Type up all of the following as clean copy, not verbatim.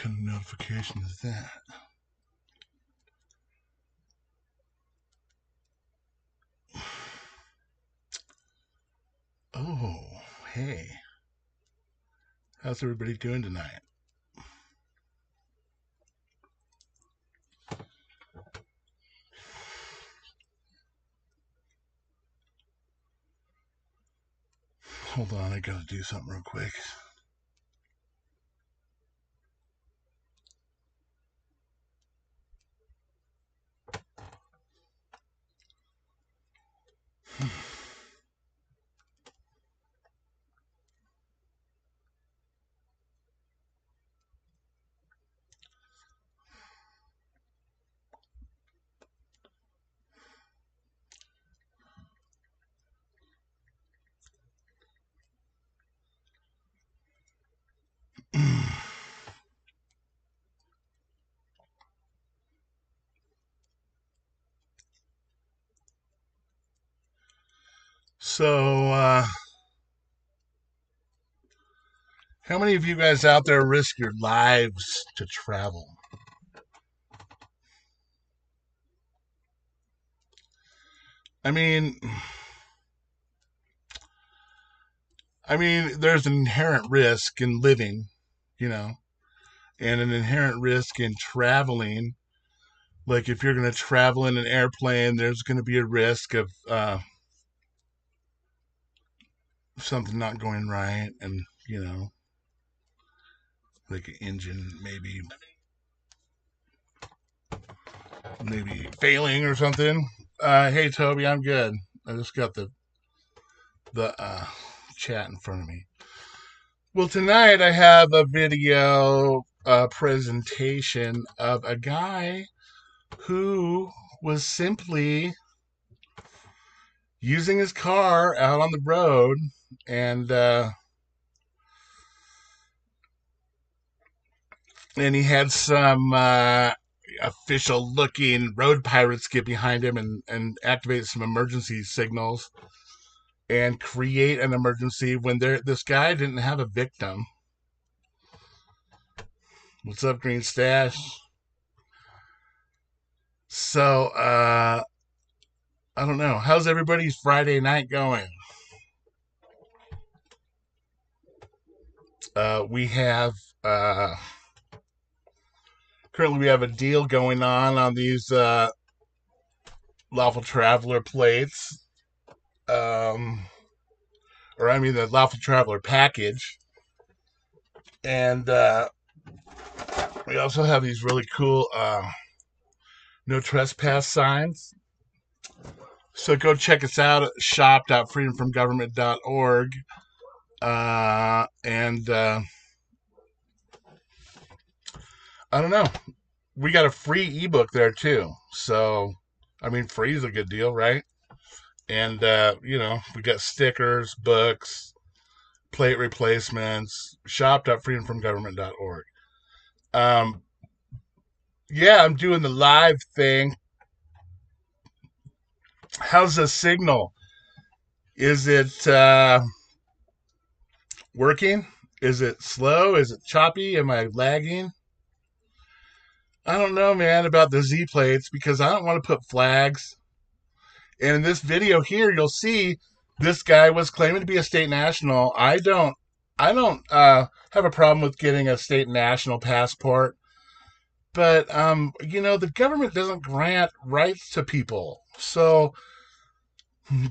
kind of notification is that? Oh, hey. How's everybody doing tonight? Hold on, I gotta do something real quick. So, how many of you guys out there risk your lives to travel? I mean, there's an inherent risk in living, you know, and an inherent risk in traveling. Like if you're going to travel in an airplane, there's going to be a risk of something not going right, and like an engine maybe failing or something. Hey Toby, I'm good. I just got the chat in front of me. Well, tonight I have a video presentation of a guy who was simply using his car out on the road, and he had some official looking road pirates get behind him and activate some emergency signals and create an emergency when this guy didn't have a victim. What's up, Green Stash? So, I don't know. How's everybody's Friday night going? We have currently we have a deal going on these lawful traveler plates, or I mean the lawful traveler package, and we also have these really cool no trespass signs. So go check us out at shop.freedomfromgovernment.org. And I don't know. We got a free ebook there too. So, I mean, free is a good deal, right? And, we got stickers, books, plate replacements, shop.freedomfromgovernment.org. Yeah, I'm doing the live thing. How's the signal? Is it working? Is it slow? Is it choppy? Am I lagging? I don't know, man, about the Z plates because I don't want to put flags. And in this video here, you'll see this guy was claiming to be a state national. I don't have a problem with getting a state national passport, but the government doesn't grant rights to people. So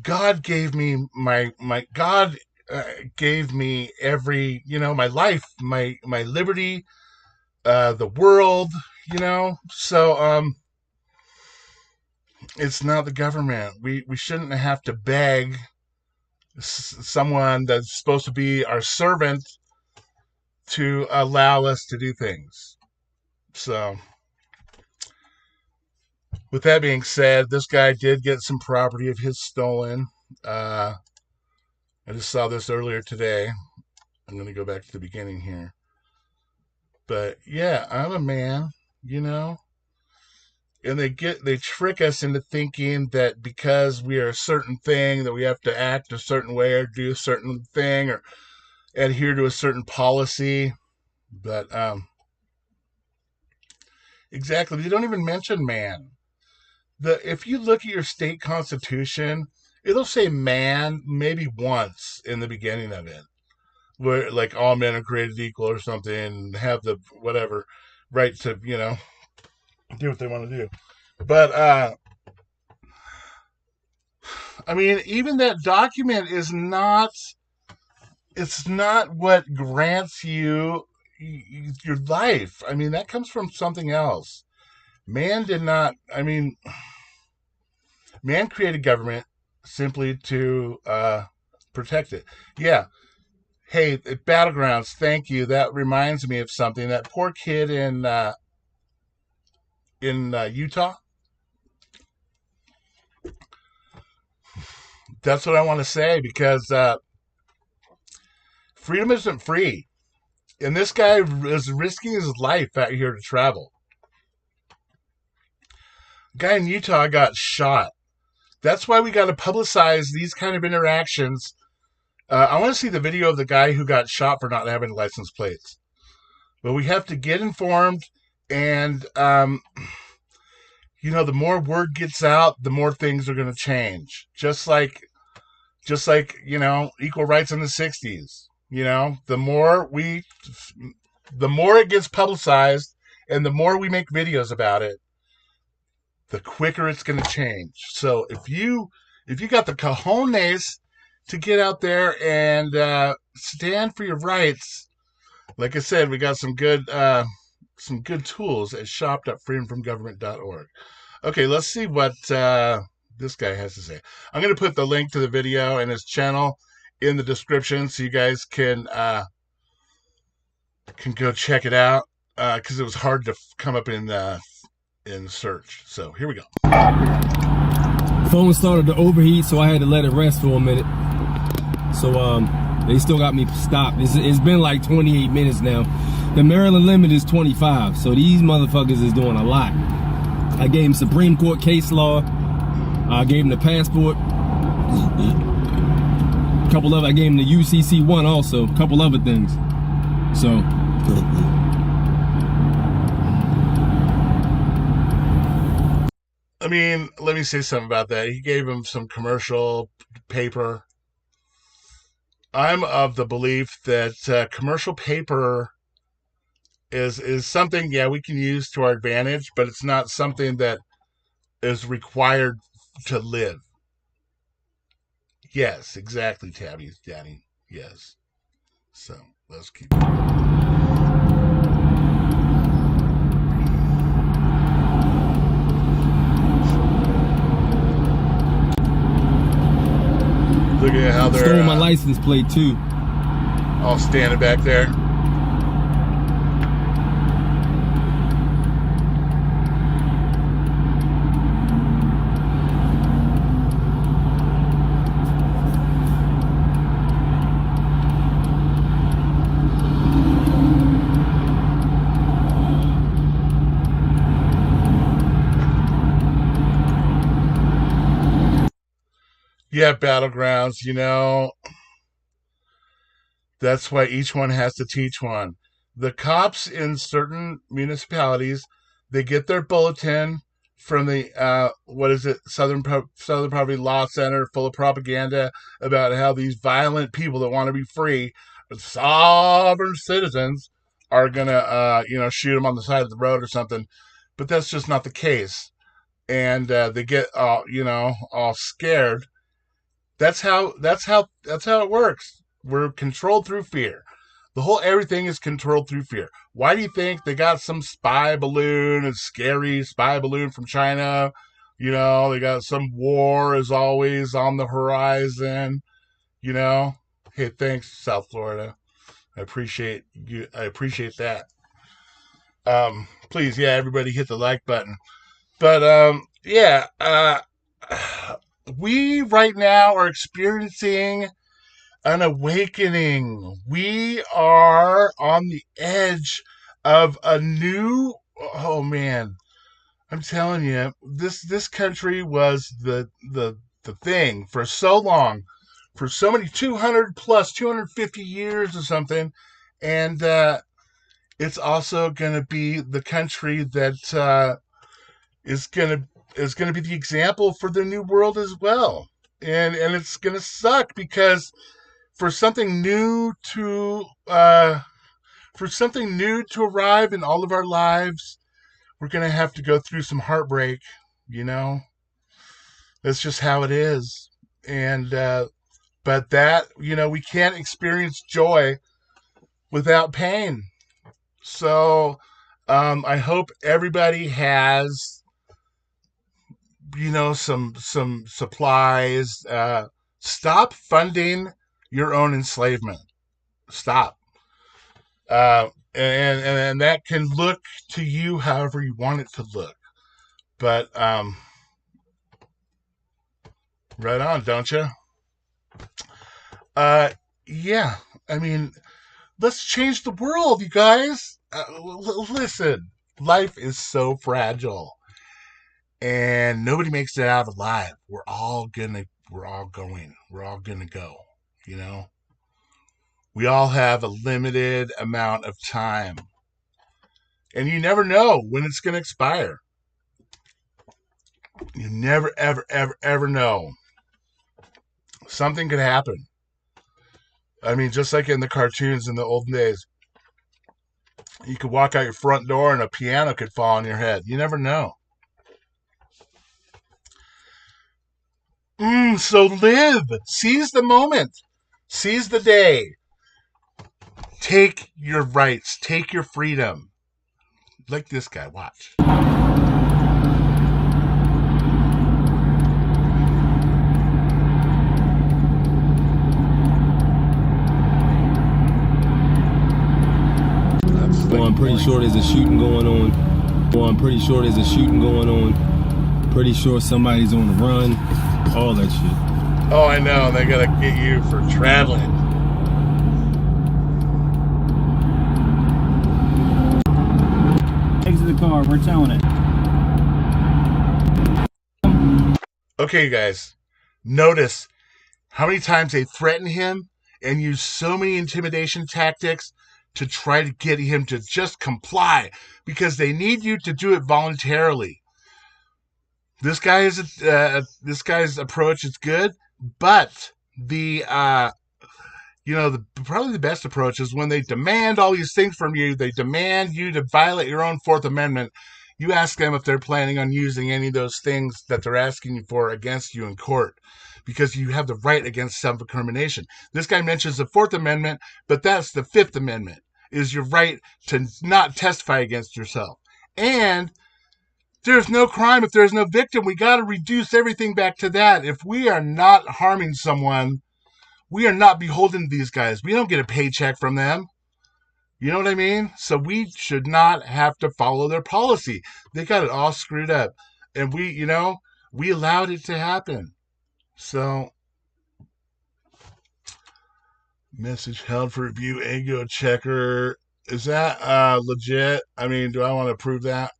God gave me my God gave me every my life, my liberty, the world, So it's not the government. We shouldn't have to beg someone that's supposed to be our servant to allow us to do things. So, with that being said, this guy did get some property of his stolen. I just saw this earlier today. I'm going to go back to the beginning here. But yeah, I'm a man, and they trick us into thinking that because we are a certain thing that we have to act a certain way or do a certain thing or adhere to a certain policy. But Exactly. They don't even mention man. If you look at your state constitution, it'll say man maybe once in the beginning of it, where like all men are created equal or something, and have the whatever right to do what they want to do. But I mean, even that document is not. It's not what grants you your life. I mean, that comes from something else. Man did not. I mean, man created government simply to protect it. Yeah. Hey, Battlegrounds, thank you. That reminds me of something. That poor kid in Utah. That's what I want to say because freedom isn't free, and this guy is risking his life out here to travel. A guy in Utah got shot. That's why we got to publicize these kind of interactions. I want to see the video of the guy who got shot for not having license plates. But we have to get informed, and the more word gets out, the more things are going to change. Just like equal rights in the '60s. The more it gets publicized, and the more we make videos about it, the quicker it's going to change. So if you got the cojones to get out there and stand for your rights, like I said, we got some good tools at shop.freedomfromgovernment.org. Okay, let's see what this guy has to say. I'm going to put the link to the video and his channel in the description so you guys can go check it out because it was hard to come up in search. So here we go. Phone started to overheat, so I had to let it rest for a minute. So they still got me stopped. It's been like 28 minutes now. The Maryland limit is 25, so these motherfuckers is doing a lot. I gave them Supreme Court case law. I gave them the passport. I gave them the UCC one also. A couple other things. So. I mean, let me say something about that. He gave him some commercial paper. I'm of the belief that commercial paper is something, yeah, we can use to our advantage, but it's not something that is required to live. Yes, exactly, Tabby, Daddy. Yes. So, let's keep going. Look at how they're stole my license plate too. All standing back there. Yeah, Battlegrounds, that's why each one has to teach one. The cops in certain municipalities, they get their bulletin from the Southern Poverty Law Center, full of propaganda about how these violent people that want to be free, sovereign citizens, are gonna shoot them on the side of the road or something. But that's just not the case, and they get all scared. That's how it works. We're controlled through fear. Everything is controlled through fear. Why do you think they got some spy balloon, a scary spy balloon from China? They got some war is always on the horizon. Hey, thanks, South Florida. I appreciate you. I appreciate that. Please, yeah, everybody hit the like button. But yeah, we right now are experiencing an awakening. We are on the edge of a new. Oh man, I'm telling you, this country was the thing for so long, for so many 200 plus 250 years or something, and it's also going to be the country that is going to be the example for the new world as well. And it's going to suck because for something new to arrive in all of our lives, we're going to have to go through some heartbreak, you know. That's just how it is. And but that, we can't experience joy without pain. So I hope everybody has, some supplies. Stop funding your own enslavement. Stop. And that can look to you however you want it to look. But right on, don't you? Yeah. I mean, let's change the world, you guys. Listen, life is so fragile, and nobody makes it out alive. We're all gonna go. You know, we all have a limited amount of time, and you never know when it's gonna expire. You never, ever, ever, ever know. Something could happen. I mean, just like in the cartoons in the olden days, you could walk out your front door and a piano could fall on your head. You never know. So live. Seize the moment. Seize the day. Take your rights. Take your freedom. Like this guy. Watch. I'm pretty sure there's a shooting going on. Pretty sure somebody's on the run. All that shit. Oh, I know. They gotta get you for traveling. Exit the car. We're towing it. Okay, guys. Notice how many times they threaten him and use so many intimidation tactics to try to get him to just comply because they need you to do it voluntarily. This guy's approach is good, but probably the best approach is when they demand all these things from you. They demand you to violate your own Fourth Amendment. You ask them if they're planning on using any of those things that they're asking you for against you in court, because you have the right against self-incrimination. This guy mentions the Fourth Amendment, but that's the Fifth Amendment, is your right to not testify against yourself. And there's no crime if there's no victim. We got to reduce everything back to that. If we are not harming someone, we are not beholden to these guys. We don't get a paycheck from them. You know what I mean? So we should not have to follow their policy. They got it all screwed up. And we allowed it to happen. So, message held for review, ego checker. Is that legit? I mean, do I want to prove that?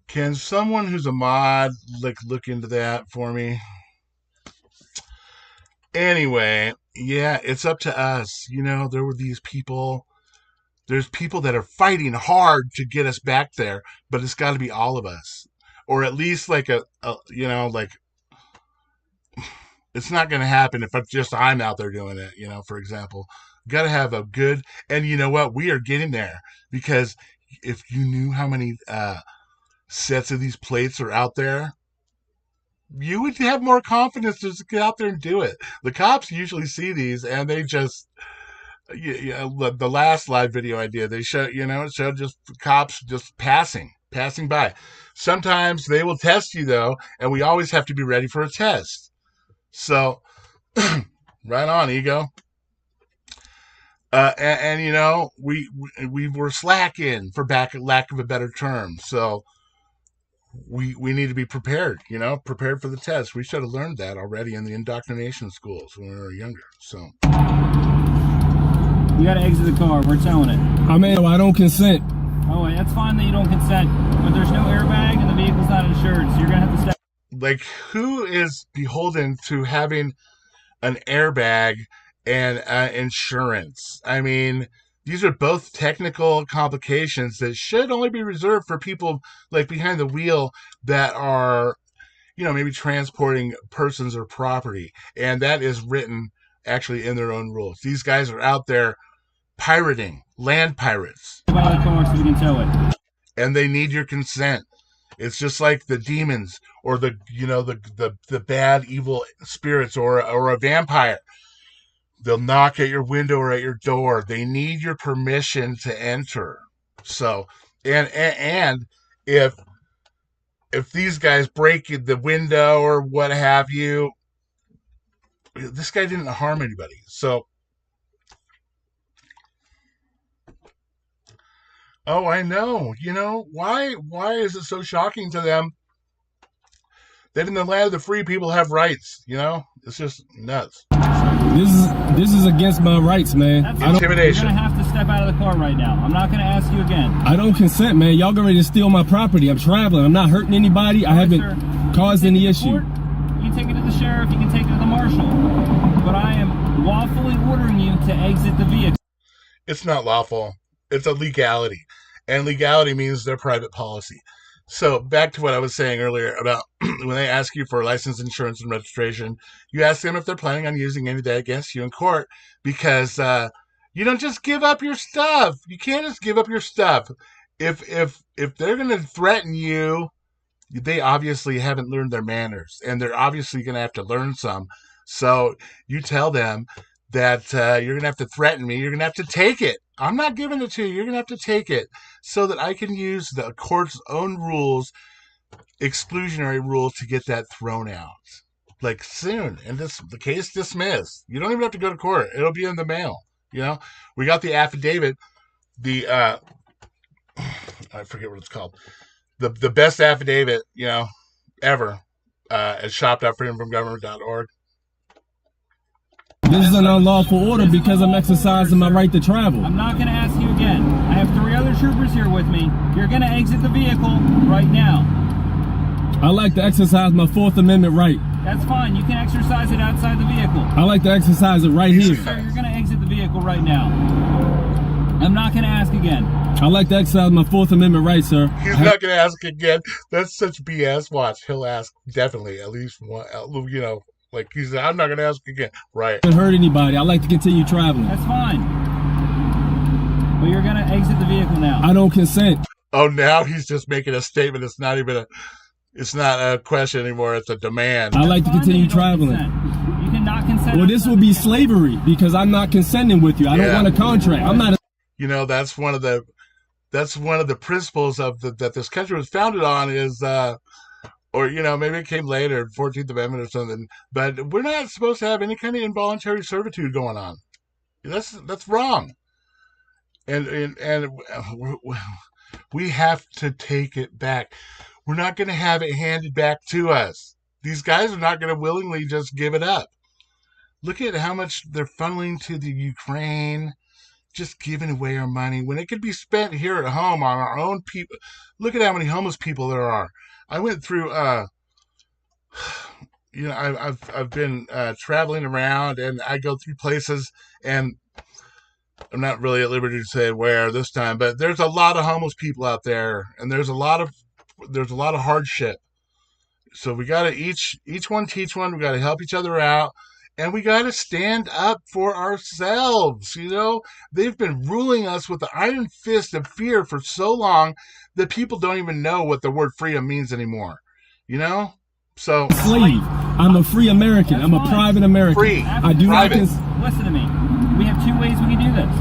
Can someone who's a mod look into that for me? Anyway, yeah, it's up to us. There were these people. There's people that are fighting hard to get us back there, but it's got to be all of us, or at least it's not going to happen if I'm out there doing it. For example, got to have a good. And you know what? We are getting there, because if you knew how many sets of these plates are out there, you would have more confidence to get out there and do it. The cops usually see these and they just, the last live video I did, they showed, it showed just cops just passing by. Sometimes they will test you though, and we always have to be ready for a test. So, right on, ego. And we were slacking, for lack of a better term. So we need to be prepared, prepared for the test. We should have learned that already in the indoctrination schools when we were younger. So you gotta exit the car. We're towing it. I don't consent. Oh, that's fine that you don't consent, but there's no airbag and the vehicle's not insured, so you're gonna have to step. Like, who is beholden to having an airbag and insurance? I mean, These are both technical complications that should only be reserved for people like behind the wheel that are, maybe transporting persons or property. And that is written actually in their own rules. These guys are out there pirating, land pirates. By the car so we can tow it. And they need your consent. It's just like the demons or the bad evil spirits or a vampire. They'll knock at your window or at your door. They need your permission to enter. So, and if these guys break the window or what have you, this guy didn't harm anybody. So, oh, I know. Why is it so shocking to them that in the land of the free, people have rights? It's just nuts. This is against my rights, man. Intimidation. You're gonna have to step out of the car right now. I'm not gonna ask you again. I don't consent, man. Y'all going to steal my property. I'm traveling. I'm not hurting anybody. I haven't caused any issue. You can take it to the sheriff. You can take it to the marshal. But I am lawfully ordering you to exit the vehicle. It's not lawful. It's a legality. And legality means their private policy. So back to what I was saying earlier about when they ask you for license, insurance, and registration, you ask them if they're planning on using any of that against you in court, because you don't just give up your stuff. You can't just give up your stuff. If they're going to threaten you, they obviously haven't learned their manners, and they're obviously going to have to learn some. So you tell them that you're going to have to threaten me. You're going to have to take it. I'm not giving it to you. You're going to have to take it so that I can use the court's own rules, exclusionary rules, to get that thrown out. Like soon. And the case dismissed. You don't even have to go to court. It'll be in the mail. We got the affidavit, I forget what it's called. The best affidavit, ever at shop.freedomfromgovernment.org. This is an unlawful order because I'm exercising my right to travel. I'm not going to ask you again. I have 3 other troopers here with me. You're going to exit the vehicle right now. I like to exercise my Fourth Amendment right. That's fine. You can exercise it outside the vehicle. I like to exercise it right here. Sir, you're going to exit the vehicle right now. I'm not going to ask again. I like to exercise my Fourth Amendment right, sir. He's not going to ask again. That's such BS. Watch. He'll ask definitely at least one, like he said, I'm not going to ask again. Right. I haven't hurt anybody. I like to continue traveling. That's fine. But you're going to exit the vehicle now. I don't consent. Oh, now he's just making a statement. It's not a question anymore. It's a demand. I like to continue traveling. You cannot consent. Well, this will be slavery because I'm not consenting with you. I don't want a contract. I'm not. That's one of the principles of that this country was founded on is, or maybe it came later, 14th Amendment or something. But we're not supposed to have any kind of involuntary servitude going on. That's wrong. And we have to take it back. We're not going to have it handed back to us. These guys are not going to willingly just give it up. Look at how much they're funneling to the Ukraine, just giving away our money when it could be spent here at home on our own people. Look at how many homeless people there are. I went through, I've been traveling around, and I go through places, and I'm not really at liberty to say where this time, but there's a lot of homeless people out there, and there's a lot of hardship. So we got to each one teach one. We got to help each other out, and we got to stand up for ourselves. They've been ruling us with the iron fist of fear for so long that people don't even know what the word freedom means anymore. So slave. I'm a free American. I'm a private American. Free. I do private. Listen to me. We have 2 ways we can do this.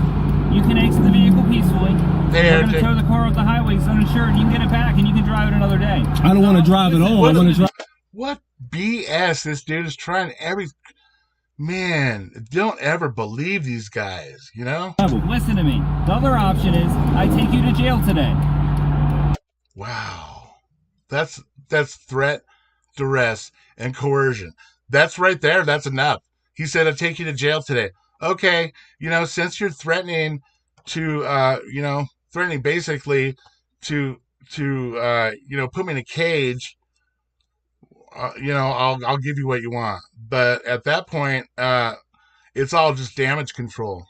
You can exit the vehicle peacefully. We're going to tow the car off the highway. It's uninsured. You can get it back, and you can drive it another day. I don't want to drive at all. I want to drive. What BS this dude is trying Man, don't ever believe these guys, Listen to me. The other option is I take you to jail today. Wow. That's threat, duress, and coercion. That's right there. That's enough. He said, I'll take you to jail today. Okay, since you're threatening to, threatening basically to put me in a cage, I'll give you what you want. But at that point, it's all just damage control,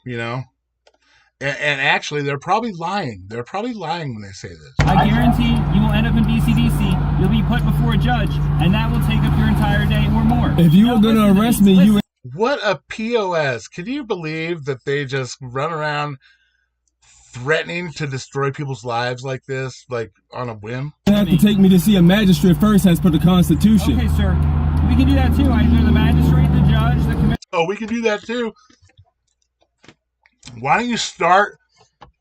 And actually, they're probably lying. They're probably lying when they say this. I guarantee you will end up in BCDC. You'll be put before a judge, and that will take up your entire day or more. If you were going to arrest me, you... What a POS. Can you believe that they just run around threatening to destroy people's lives like this, like on a whim? You have to take me to see a magistrate first as per the Constitution. Okay, sir. We can do that too. Either the magistrate, the judge, the commissioner. Oh, we can do that too. Why don't you start,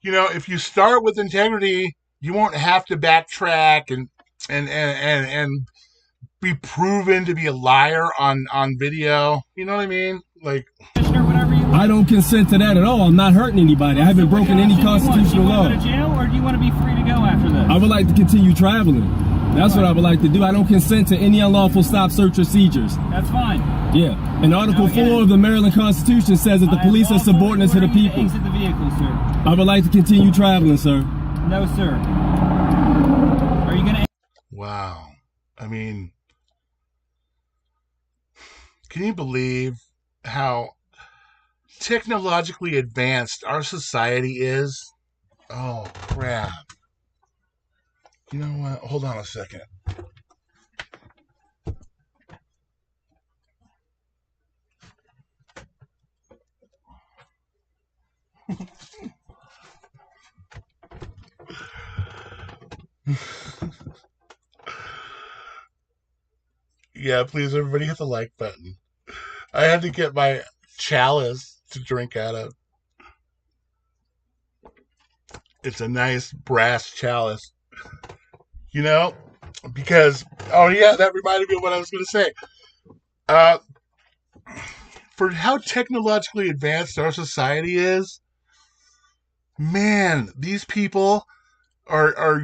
if you start with integrity, you won't have to backtrack and be proven to be a liar on video. You know what I mean? Like, I don't consent to that at all. I'm not hurting anybody. I haven't broken any constitutional law. Do you want to go to jail, or do you want to be free to go after this? I would like to continue traveling. That's what I would like to do. I don't consent to any unlawful stop, search, or seizures. That's fine. Yeah. And Article 4 of the Maryland Constitution says that the police are subordinate to the people. Exit the vehicle, sir. I would like to continue traveling, sir. No, sir. Are you going to... Wow. I mean, can you believe how technologically advanced our society is? Oh, crap. You know what? Hold on a second. Yeah, please, everybody hit the like button. I had to get my chalice to drink out of. It's a nice brass chalice. Because, oh yeah, that reminded me of what I was going to say. For how technologically advanced our society is, man, these people are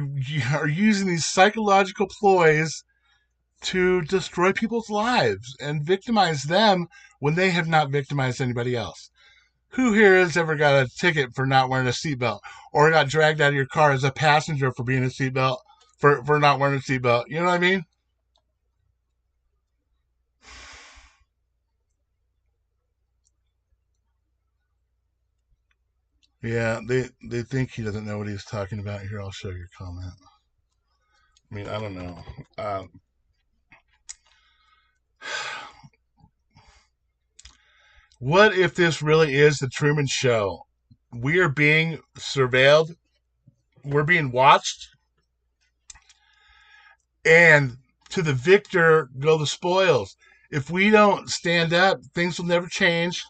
using these psychological ploys to destroy people's lives and victimize them when they have not victimized anybody else. Who here has ever got a ticket for not wearing a seatbelt, or got dragged out of your car as a passenger for being a seatbelt? For not wearing a seatbelt. You know what I mean? Yeah, they think he doesn't know what he's talking about. Here, I'll show your comment. I mean, I don't know. What if this really is the Truman Show? We are being surveilled. We're being watched. And to the victor go the spoils. If we don't stand up, things will never change.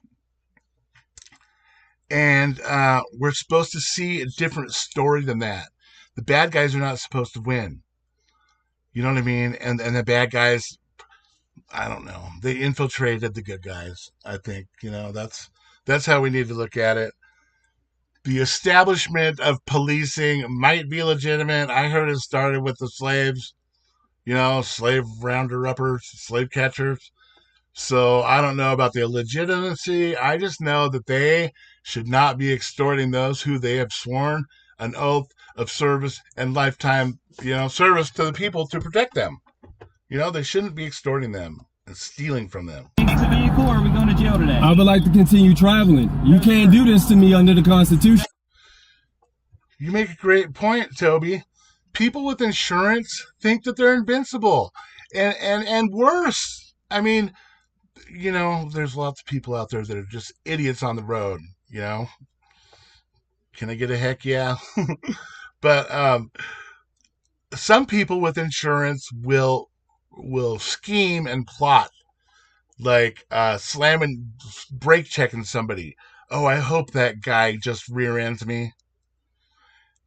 And we're supposed to see a different story than that. The bad guys are not supposed to win. You know what I mean? And the bad guys, I don't know. They infiltrated the good guys, I think. That's how we need to look at it. The establishment of policing might be legitimate. I heard it started with the slaves. Slave rounder-uppers, slave catchers. So I don't know about the legitimacy. I just know that they should not be extorting those who they have sworn an oath of service and lifetime, service to the people to protect them. They shouldn't be extorting them and stealing from them. The vehicle, or are we going to jail today? I would like to continue traveling. You can't do this to me under the Constitution. You make a great point, Toby. People with insurance think that they're invincible, and worse. I mean, there's lots of people out there that are just idiots on the road. Can I get a heck yeah? But some people with insurance will scheme and plot, like slamming, brake checking somebody. Oh, I hope that guy just rear ends me.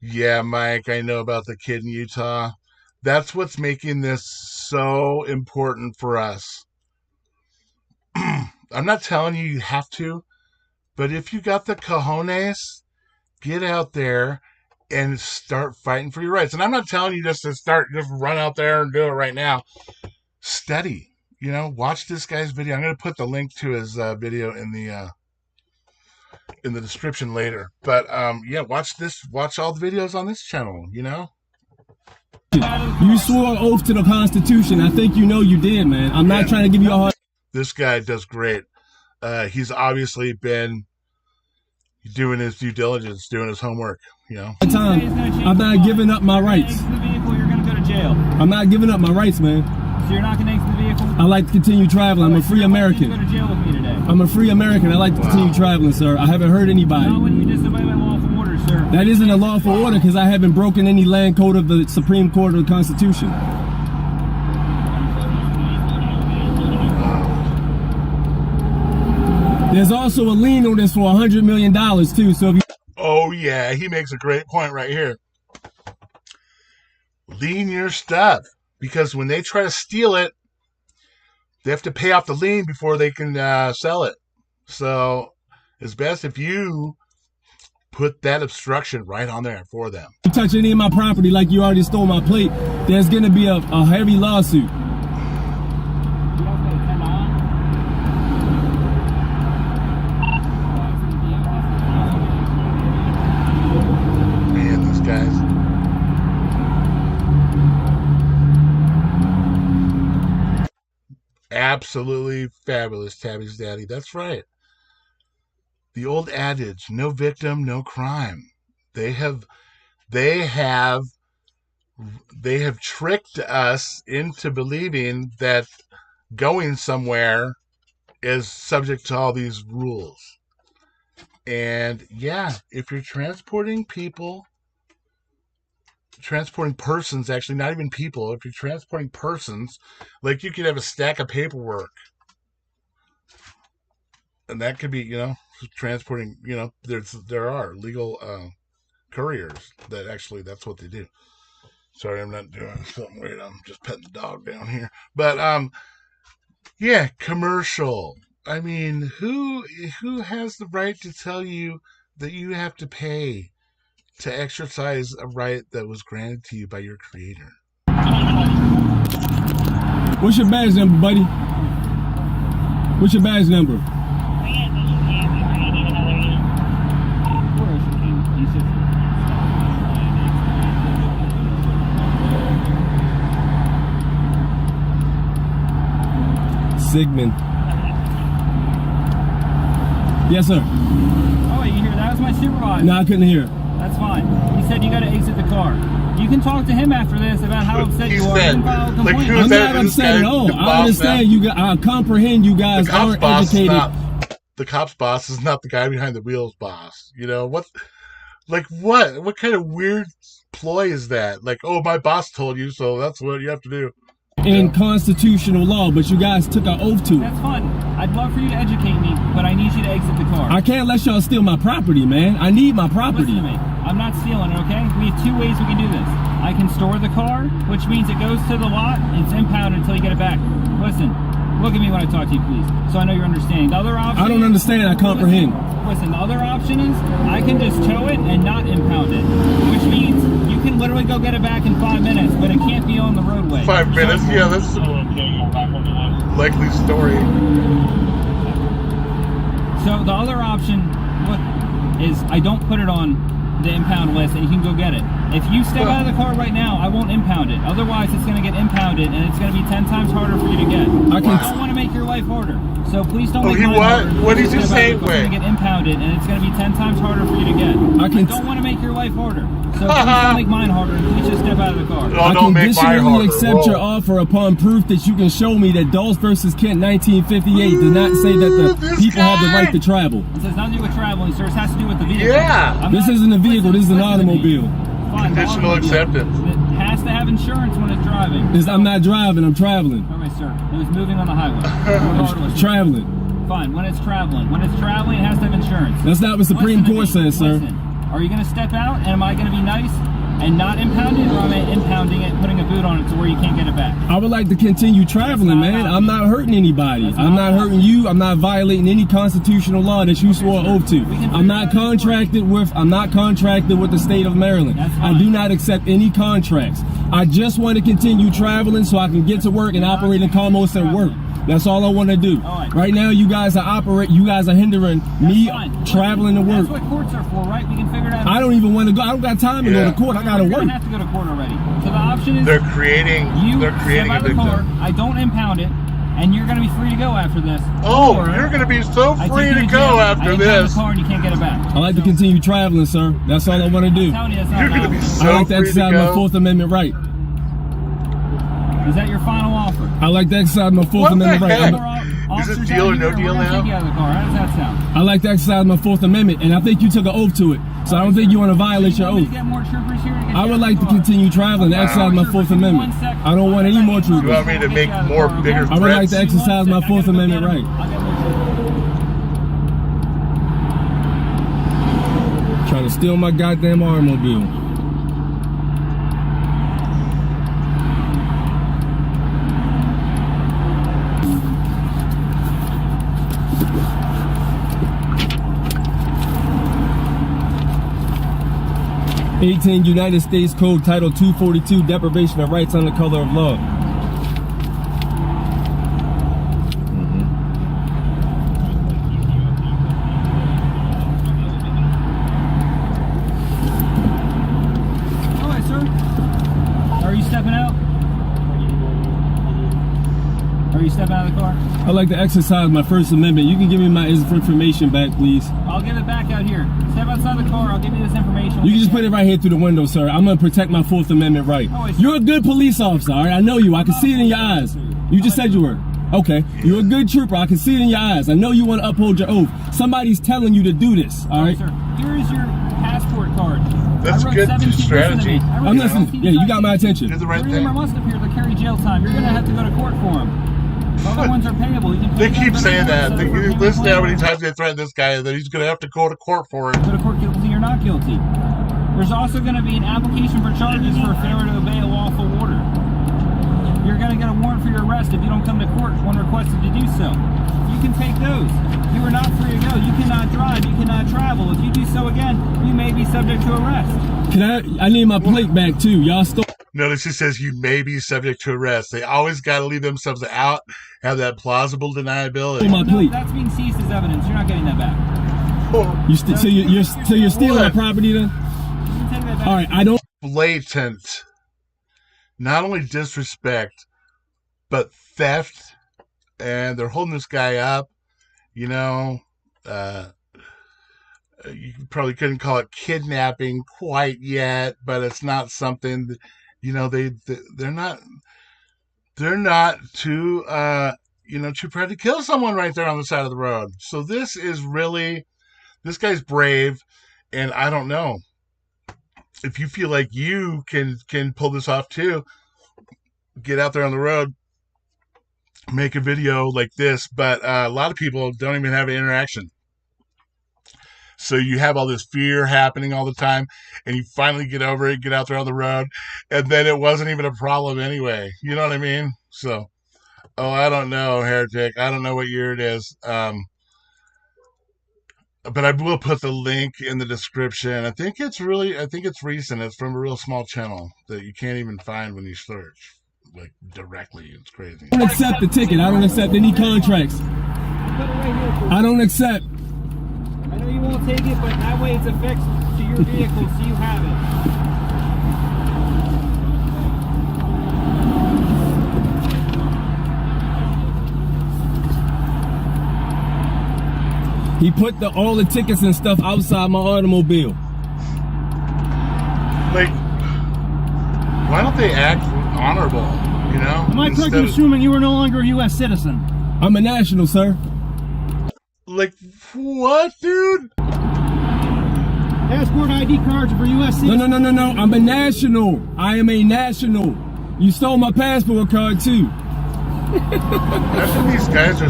Yeah, Mike, I know about the kid in Utah. That's what's making this so important for us. I'm not telling you have to, but if you got the cojones, get out there and start fighting for your rights. And I'm not telling you just run out there and do it right now. Study, watch this guy's video. I'm going to put the link to his video in the description later. But watch all the videos on this channel, You swore an oath to the Constitution. I think you did, man. I'm not trying to give you a hard... This guy does great. He's obviously been, doing his due diligence, doing his homework, you know. I'm not giving up my rights. Exit the vehicle, you're gonna go to jail. I'm not giving up my rights, man. So you're not gonna exit the vehicle? I like to continue traveling. I'm a free American. Go to jail with me today. I'm a free American. I like to continue traveling, sir. I haven't hurt anybody. Not when you disobey my lawful orders, sir. That isn't a lawful order because I haven't broken any land code of the Supreme Court of the Constitution. There's also a lien on this for $100 million too. So if you oh yeah, he makes a great point right here. Lien your stuff, because when they try to steal it, they have to pay off the lien before they can sell it. So it's best if you put that obstruction right on there for them. you touch any of my property like you already stole my plate, there's going to be a heavy lawsuit. Man, these guys. Absolutely fabulous, Tabby's daddy. That's right. The old adage, no victim, no crime. They have tricked us into believing that going somewhere is subject to all these rules. And yeah, if you're transporting persons, actually not even people, if you're transporting persons, like you could have a stack of paperwork. And that could be, you know, transporting, you know, there are legal couriers that actually, that's what they do. Sorry, I'm not doing something weird. I'm just petting the dog down here. But, yeah, commercial. I mean, who has the right to tell you that you have to pay to exercise a right that was granted to you by your creator? What's your badge number, buddy? What's your badge number? Sigmund. Yes, sir. Oh, wait, you hear that? Was my supervisor. No, I couldn't hear. That's fine. He said you got to exit the car. You can talk to him after this about how upset you are. You can file a complaint. I'm not upset at all. I understand you. I comprehend you guys aren't educated. The cop's boss is not the guy behind the wheel's boss. You know what? Like what? What kind of weird ploy is that? Like, oh, my boss told you, so that's what you have to do. In constitutional law, but you guys took an oath to it. That's fun. I'd love for you to educate me, but I need you to exit the car. I can't let y'all steal my property, man. I need my property. Listen to me. I'm not stealing it, okay? We have two ways we can do this. I can store the car, which means it goes to the lot, and it's impounded until you get it back. Listen, look at me when I talk to you, please, so I know you're understanding. The other option... I don't understand. I comprehend. Listen, the other option is I can just tow it and not impound it, which means you can literally go get it back in 5 minutes, but it can't be on the roadway. 5 minutes? Yeah, that's a likely story. So the other option is I don't put it on the impound list and you can go get it. If you step out of the car right now, I won't impound it. Otherwise, it's going to get impounded and it's going to be 10 times harder for you to get. I don't want to make your life harder. So please don't make mine harder. What did you say? It's going to get impounded and it's going to be 10 times harder for you to get. I don't want to make your life harder. So please don't make mine harder and please just step out of the car. I conditionally accept your offer upon proof that you can show me that Dulles versus Kent 1958 does not say that the people have the right to travel. It says nothing to do with traveling, sir. It has to do with the vehicle. Yeah. This isn't a vehicle. This is an automobile. Fine, conditional acceptance. It has to have insurance when it's driving. I'm not driving. I'm traveling. Okay, sir. It was moving on the highway. It's traveling. Fine. When it's traveling. When it's traveling, it has to have insurance. That's not what Supreme Court says, sir. Listen. Are you going to step out and am I going to be nice and not impound it, or am I impounding it, putting a boot on it to where you can't get it back? I would like to continue traveling, man. I'm not hurting anybody. I'm not hurting you. I'm not violating any constitutional law that you swore an oath to. I'm not contracted with the state of Maryland. I do not accept any contracts. I just want to continue traveling so I can get to work and operate in Commerce at work. That's all I want to do. Right now, you guys are hindering me traveling to work. That's what courts are for, right? We can figure it out. I don't even want to go. I don't got time to go to court. I got to work. You don't have to go to court already. So the option is they're creating step out of the car. I don't impound it. and you're going to be free to go after this. Oh, Or you're going to be so I free take you to jail, go I after impound the this. car and you can't get it back. I like to continue traveling, sir. That's all I want to do. I'm telling you, that's not You're an going to be option. so I like to free to exercise my go. Fourth Amendment right. Is that your final offer? I like to exercise my Fourth What the Amendment right. heck? Officers Is it deal out or no here, deal we're gonna now? take you out of the car. How does that sound? I like to exercise my Fourth Amendment, and I think you took an oath to it. So I don't think you want to violate your You want me oath. to get more troopers here to get I you would out like of to the car? continue traveling and exercise my Fourth Amendment. I don't want any more You troopers. want me to make more bigger I would like to threats? exercise my Fourth Amendment right. Trying to steal my goddamn automobile. '18 United States Code Title 242, deprivation of rights under color of law. All right, sir. Are you stepping out? Are you stepping out of the car? I like to exercise my First Amendment. You can give me my information back, please. I'll give it back out here. Step outside the car. I'll give you this information. You can just put it right here through the window, sir. I'm gonna protect my Fourth Amendment right. Oh, it's- You're a good police officer, all right? I know you. I can see it in your eyes. You just said you were. Okay. You're a good trooper. I can see it in your eyes. I know you want to uphold your oath. Somebody's telling you to do this, all right? Sir, here is your passport card. That's I wrote good 17 strategy. listen to me. I wrote I'm listening. 17 Yeah, you got my attention. Do the right Three of them thing. must appear to carry jail time. You're going to have to go to court for them. The other ones are payable. You can They pay keep them saying instead that. of They, for payment listen to how many plan. times they threaten this guy that he's going to have to go to court for it. Go to court guilty or not guilty. There's also going to be an application for charges for failure to obey a lawful order. You're going to get a warrant for your arrest if you don't come to court when requested to do so. You can take those. You are not free to go. You cannot drive. You cannot travel. If you do so again, you may be subject to arrest. I need my plate back too. Y'all stole. Notice it says you may be subject to arrest. They always got to leave themselves out, have that plausible deniability. My No, plate. that's being seized as evidence. You're not getting that back. So you're stealing my What? property then? You can take that back. All right. I don't. Blatant, not only disrespect, but theft. And they're holding this guy up. You know, you probably couldn't call it kidnapping quite yet, but it's not something that, you know, they're not too too proud to kill someone right there on the side of the road. So this guy's brave, and I don't know if you feel like you can pull this off too. Get out there on the road, make a video like this, but a lot of people don't even have an interaction. So you have all this fear happening all the time, and you finally get over it, get out there on the road, and then it wasn't even a problem anyway. You know what I mean? So, I don't know, Heretic. I don't know what year it is. But I will put the link in the description. I think it's recent. It's from a real small channel that you can't even find when you search, like, directly. It's crazy. I don't accept the ticket. I don't accept any contracts. Put it right here. I don't accept. I know you won't take it, but that way it's affixed to your vehicle, so you have it. He put all the tickets and stuff outside my automobile. Like, why don't they act honorable? You know? Am I correct Instead in of- assuming you are no longer a U.S. citizen? I'm a national, sir. Like, what, dude? Passport ID cards are for U.S. No, citizens. no. I'm a national. I am a national. You stole my passport card too. That's what these guys are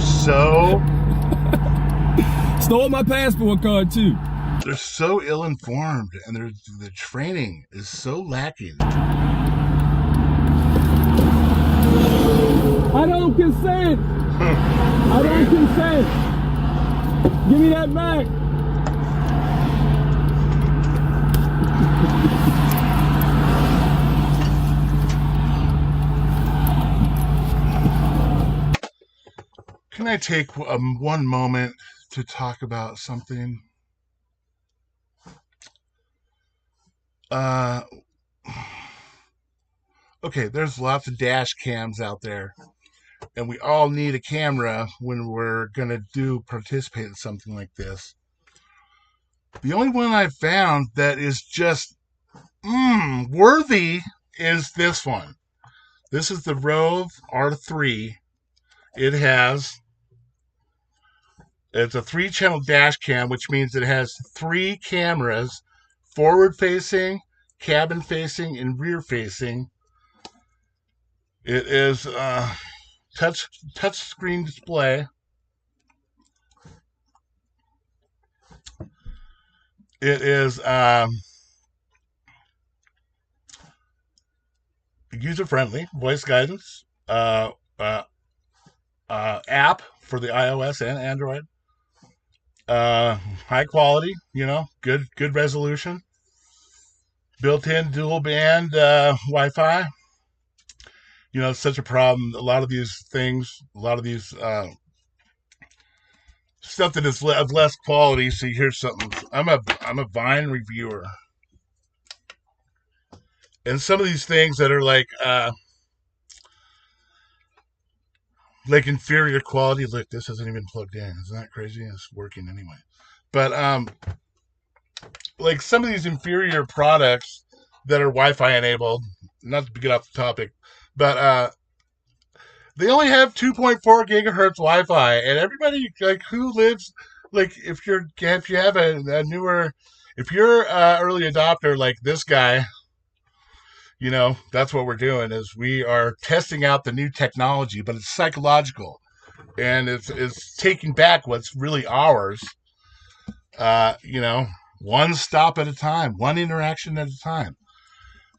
Stole my passport card too. they're so ill-informed, and the training is so lacking. I don't consent. I don't consent. Give me that back. Can I take one moment to talk about something? Okay, there's lots of dash cams out there. and we all need a camera when we're going to participate in something like this. The only one I've found that is just worthy is this one. This is the Rove R3. It's a 3-channel dash cam, which means it has 3 cameras, forward facing, cabin facing, and rear facing. It is touch screen display. It is user-friendly, voice guidance, app for the iOS and Android. High quality, good resolution. Built-in dual band Wi-Fi. It's such a problem. A lot of these stuff that is of less quality. So here's something. I'm a Vine reviewer, and some of these things that are like inferior quality. Look, this hasn't even plugged in. Isn't that crazy? It's working anyway. But like some of these inferior products that are Wi-Fi enabled. Not to get off the topic, but they only have 2.4 gigahertz Wi-Fi, and everybody who lives if you're early adopter like this guy, that's what we're doing is we are testing out the new technology, but it's psychological, and it's taking back what's really ours. One stop at a time, one interaction at a time.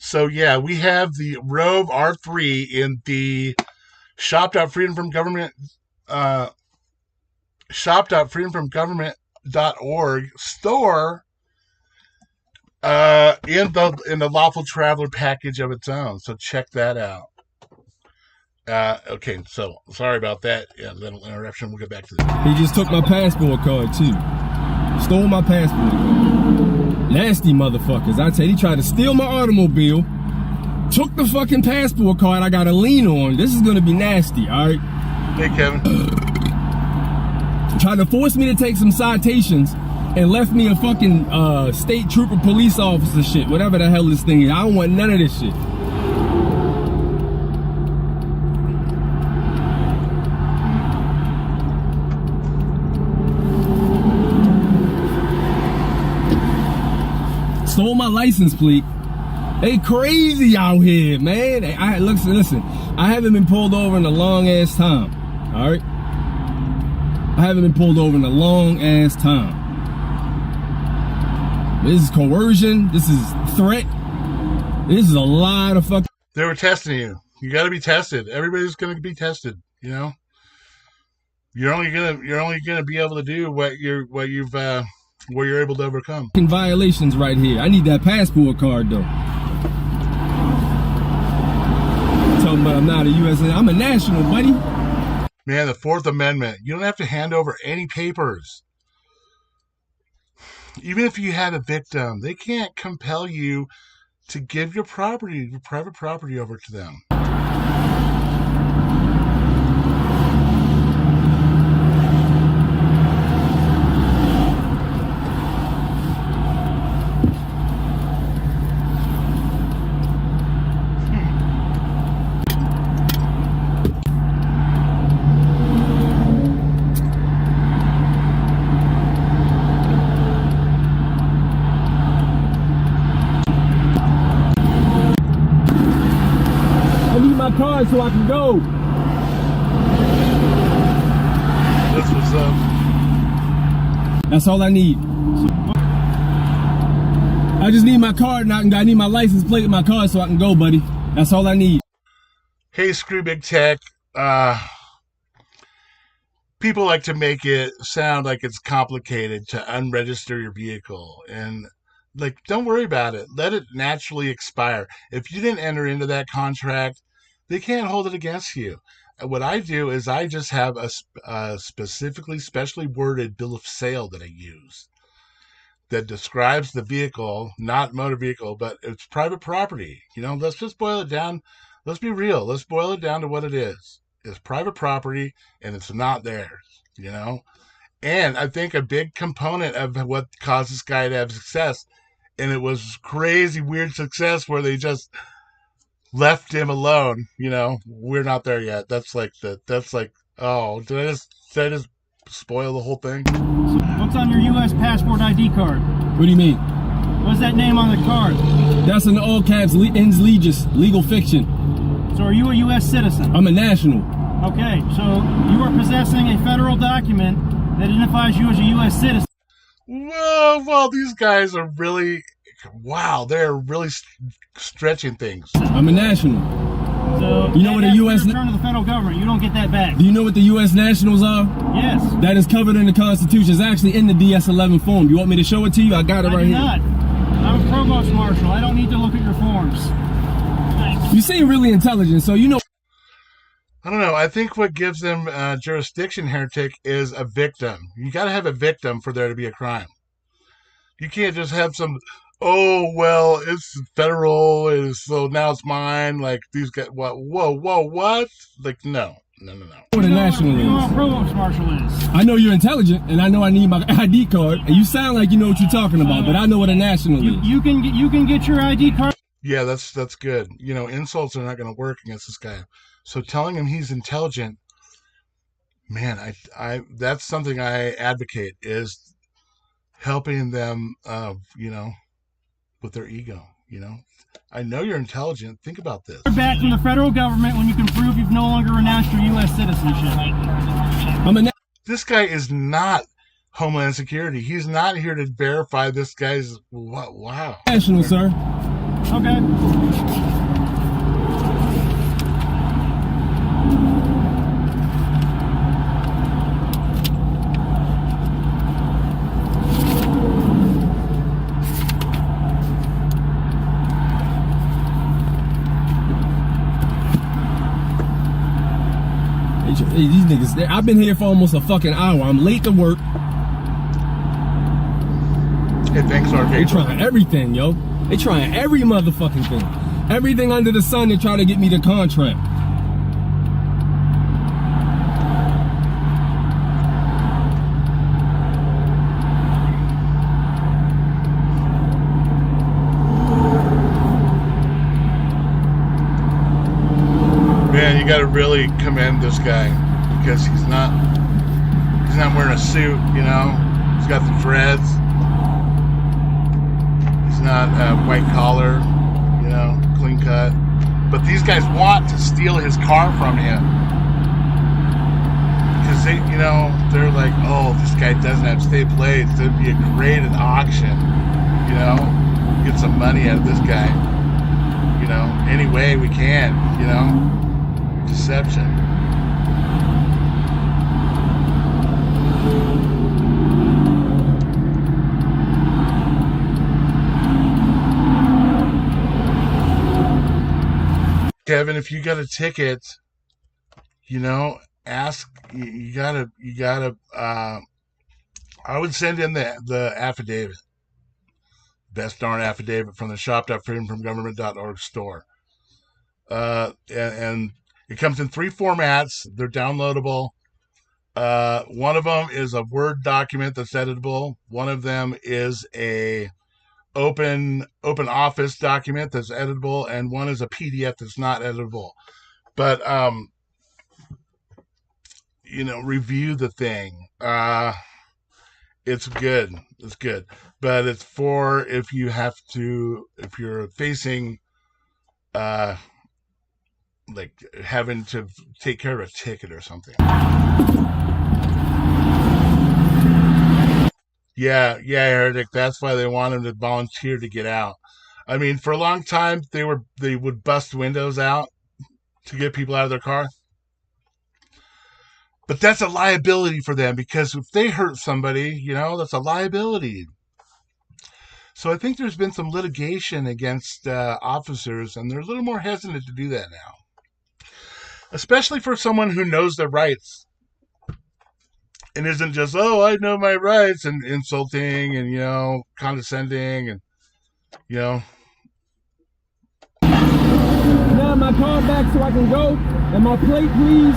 So yeah, we have the Rove R3 in the shop.freedomfromgovernment.org store in the lawful traveler package of its own. So check that out. Okay, so sorry about that. Yeah, little interruption. We'll get back to this. He just took my passport card too. Stole my passport card. Nasty motherfuckers. I tell you, he tried to steal my automobile. Took the fucking passport card I got a lien on. This is gonna be nasty, alright? Hey, Kevin. Tried to force me to take some citations and left me a fucking state trooper police officer shit. Whatever the hell this thing is. I don't want none of this shit. Stole my license plate. They crazy out here, man. Listen. I haven't been pulled over in a long ass time. All right. I haven't been pulled over in a long ass time. This is coercion. This is threat. This is a lot of fucking. They were testing you. You got to be tested. Everybody's going to be tested. You're only gonna be able to do what you're able to overcome. Violations right here. I need that passport card though. Talking about I'm not a U.S. I'm a national, buddy. Man, the Fourth Amendment. You don't have to hand over any papers. Even if you have a victim, they can't compel you to give your private property over to them. Card so I can go. That's what's up. That's all I need. I just need my card and I need my license plate and my card so I can go, buddy. That's all I need. Hey, screw big tech. People like to make it sound like it's complicated to unregister your vehicle, and don't worry about it. Let it naturally expire. If you didn't enter into that contract, they can't hold it against you. What I do is I just have a specially worded bill of sale that I use that describes the vehicle, not motor vehicle, but it's private property. Let's just boil it down. Let's be real. Let's boil it down to what it is. is private property and it's not theirs, you know? And I think a big component of what caused this guy to have success, and it was crazy, weird success where they just left him alone, you know? We're not there yet. Oh, did I just spoil the whole thing? What's on your U.S. passport ID card? What do you mean? What's that name on the card? That's in all caps, ens legis, legal fiction. So are you a U.S. citizen? I'm a national. Okay, so you are possessing a federal document that identifies you as a U.S. citizen. Whoa, these guys are really, wow, they're really stretching things. I'm a national. So you know what the U.S. return to the federal government, you don't get that back. Do you know what the U.S. nationals are? Yes. That is covered in the Constitution. It's actually in the DS-11 form. You want me to show it to you? I got it right here. I do not. I'm a provost marshal. I don't need to look at your forms. You seem really intelligent, so you know. I don't know. I think what gives them jurisdiction, Heretic, is a victim. You got to have a victim for there to be a crime. You can't just have some, oh, well, it's federal, so now it's mine. Like, these guys, what? What? Like, no. What a national You know what is. a provost marshal is. I know you're intelligent, and I know I need my ID card, and you sound like you know what you're talking about, but I know what a national is. You can get your ID card. Yeah, that's good. You know, insults are not going to work against this guy. So telling him he's intelligent, man, I that's something I advocate, is helping them, you know, with their ego, you know. I know you're intelligent. Think about this. Back from the federal government when you can prove you've no longer renounced your U.S. citizenship. This guy is not Homeland Security. He's not here to verify this guy's, wow. National, sir. Okay. Hey, these niggas, I've been here for almost a fucking hour. I'm late to work. Hey, thanks, RK. They trying everything, yo. They trying every motherfucking thing. Everything under the sun to try to get me the contract. Man, you got to really commend this guy, because he's not wearing a suit, you know. He's got the dreads. He's not white collar, you know, clean cut. But these guys want to steal his car from him, because they, you know, they're like, oh, this guy doesn't have state plates. It'd be a great at auction, you know, get some money out of this guy, you know, any way we can, you know. Deception. Kevin, if you got a ticket, you know, ask, you gotta, I would send in the affidavit. Best darn affidavit from the shop.freedomfromgovernment.org store. And it comes in 3 formats. They're downloadable. One of them is a Word document that's editable. One of them is a open office document that's editable, and one is a PDF that's not editable. But you know, review the thing. It's good. It's good. But it's for if you're facing like having to take care of a ticket or something. Yeah, Heretic. That's why they want him to volunteer to get out. I mean, for a long time, they would bust windows out to get people out of their car. But that's a liability for them, because if they hurt somebody, you know, that's a liability. So I think there's been some litigation against officers, and they're a little more hesitant to do that now. Especially for someone who knows their rights and isn't just, oh, I know my rights, and insulting and, you know, condescending and, you know. Now my car back so I can go, and my plate, please.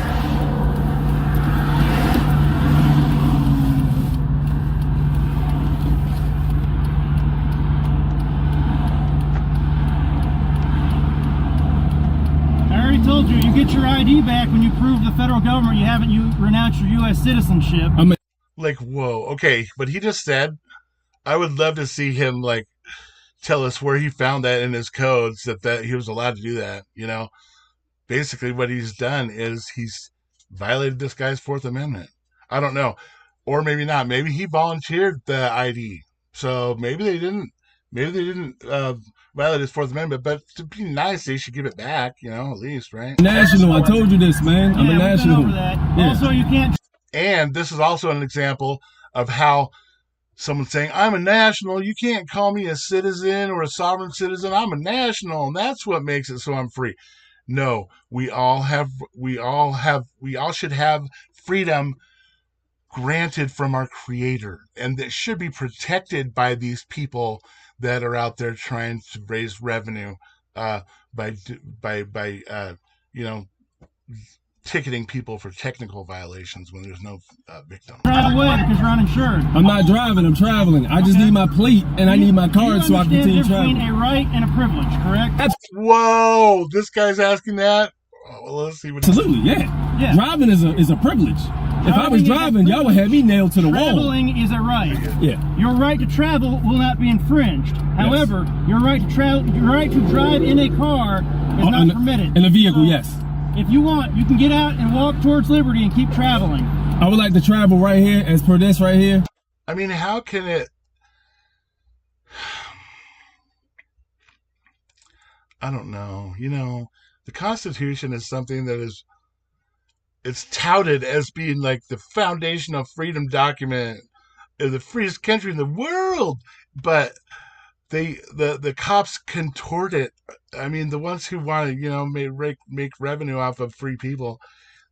get your ID back when you prove the federal government you renounced your U.S. citizenship. Like, whoa, okay, but he just said, I would love to see him, like, tell us where he found that in his codes, that he was allowed to do that, you know? Basically, what he's done is he's violated this guy's Fourth Amendment. I don't know. Or maybe not. Maybe he volunteered the ID. So maybe they didn't violate his Fourth Amendment, but to be nice, they should give it back, you know, at least, right? National, I told you this, man. I'm a national. Over that. Yeah. Also, you can't. And this is also an example of how someone's saying, I'm a national, you can't call me a citizen or a sovereign citizen, I'm a national, and that's what makes it so I'm free. No, we all should have freedom granted from our Creator, and that should be protected by these people that are out there trying to raise revenue by you know, ticketing people for technical violations when there's no victim. Drive away because you're uninsured. I'm not driving, I'm traveling. I just need my plate and I need my card so I can continue traveling. Between a right and a privilege, correct? Whoa, this guy's asking that? Oh, well, let's see what Absolutely, yeah. Driving is a privilege. If I was driving, y'all would have me nailed to the wall. Traveling is a right. Yeah. Your right to travel will not be infringed. However, your right to drive in a car is not permitted. In a vehicle, yes. If you want, you can get out and walk towards liberty and keep traveling. I would like to travel right here, as per this right here. I mean, how can it... I don't know. You know, the Constitution is something that is... It's touted as being like the foundation of freedom document, the freest country in the world. But the cops contort it. I mean, the ones who want to, you know, make revenue off of free people,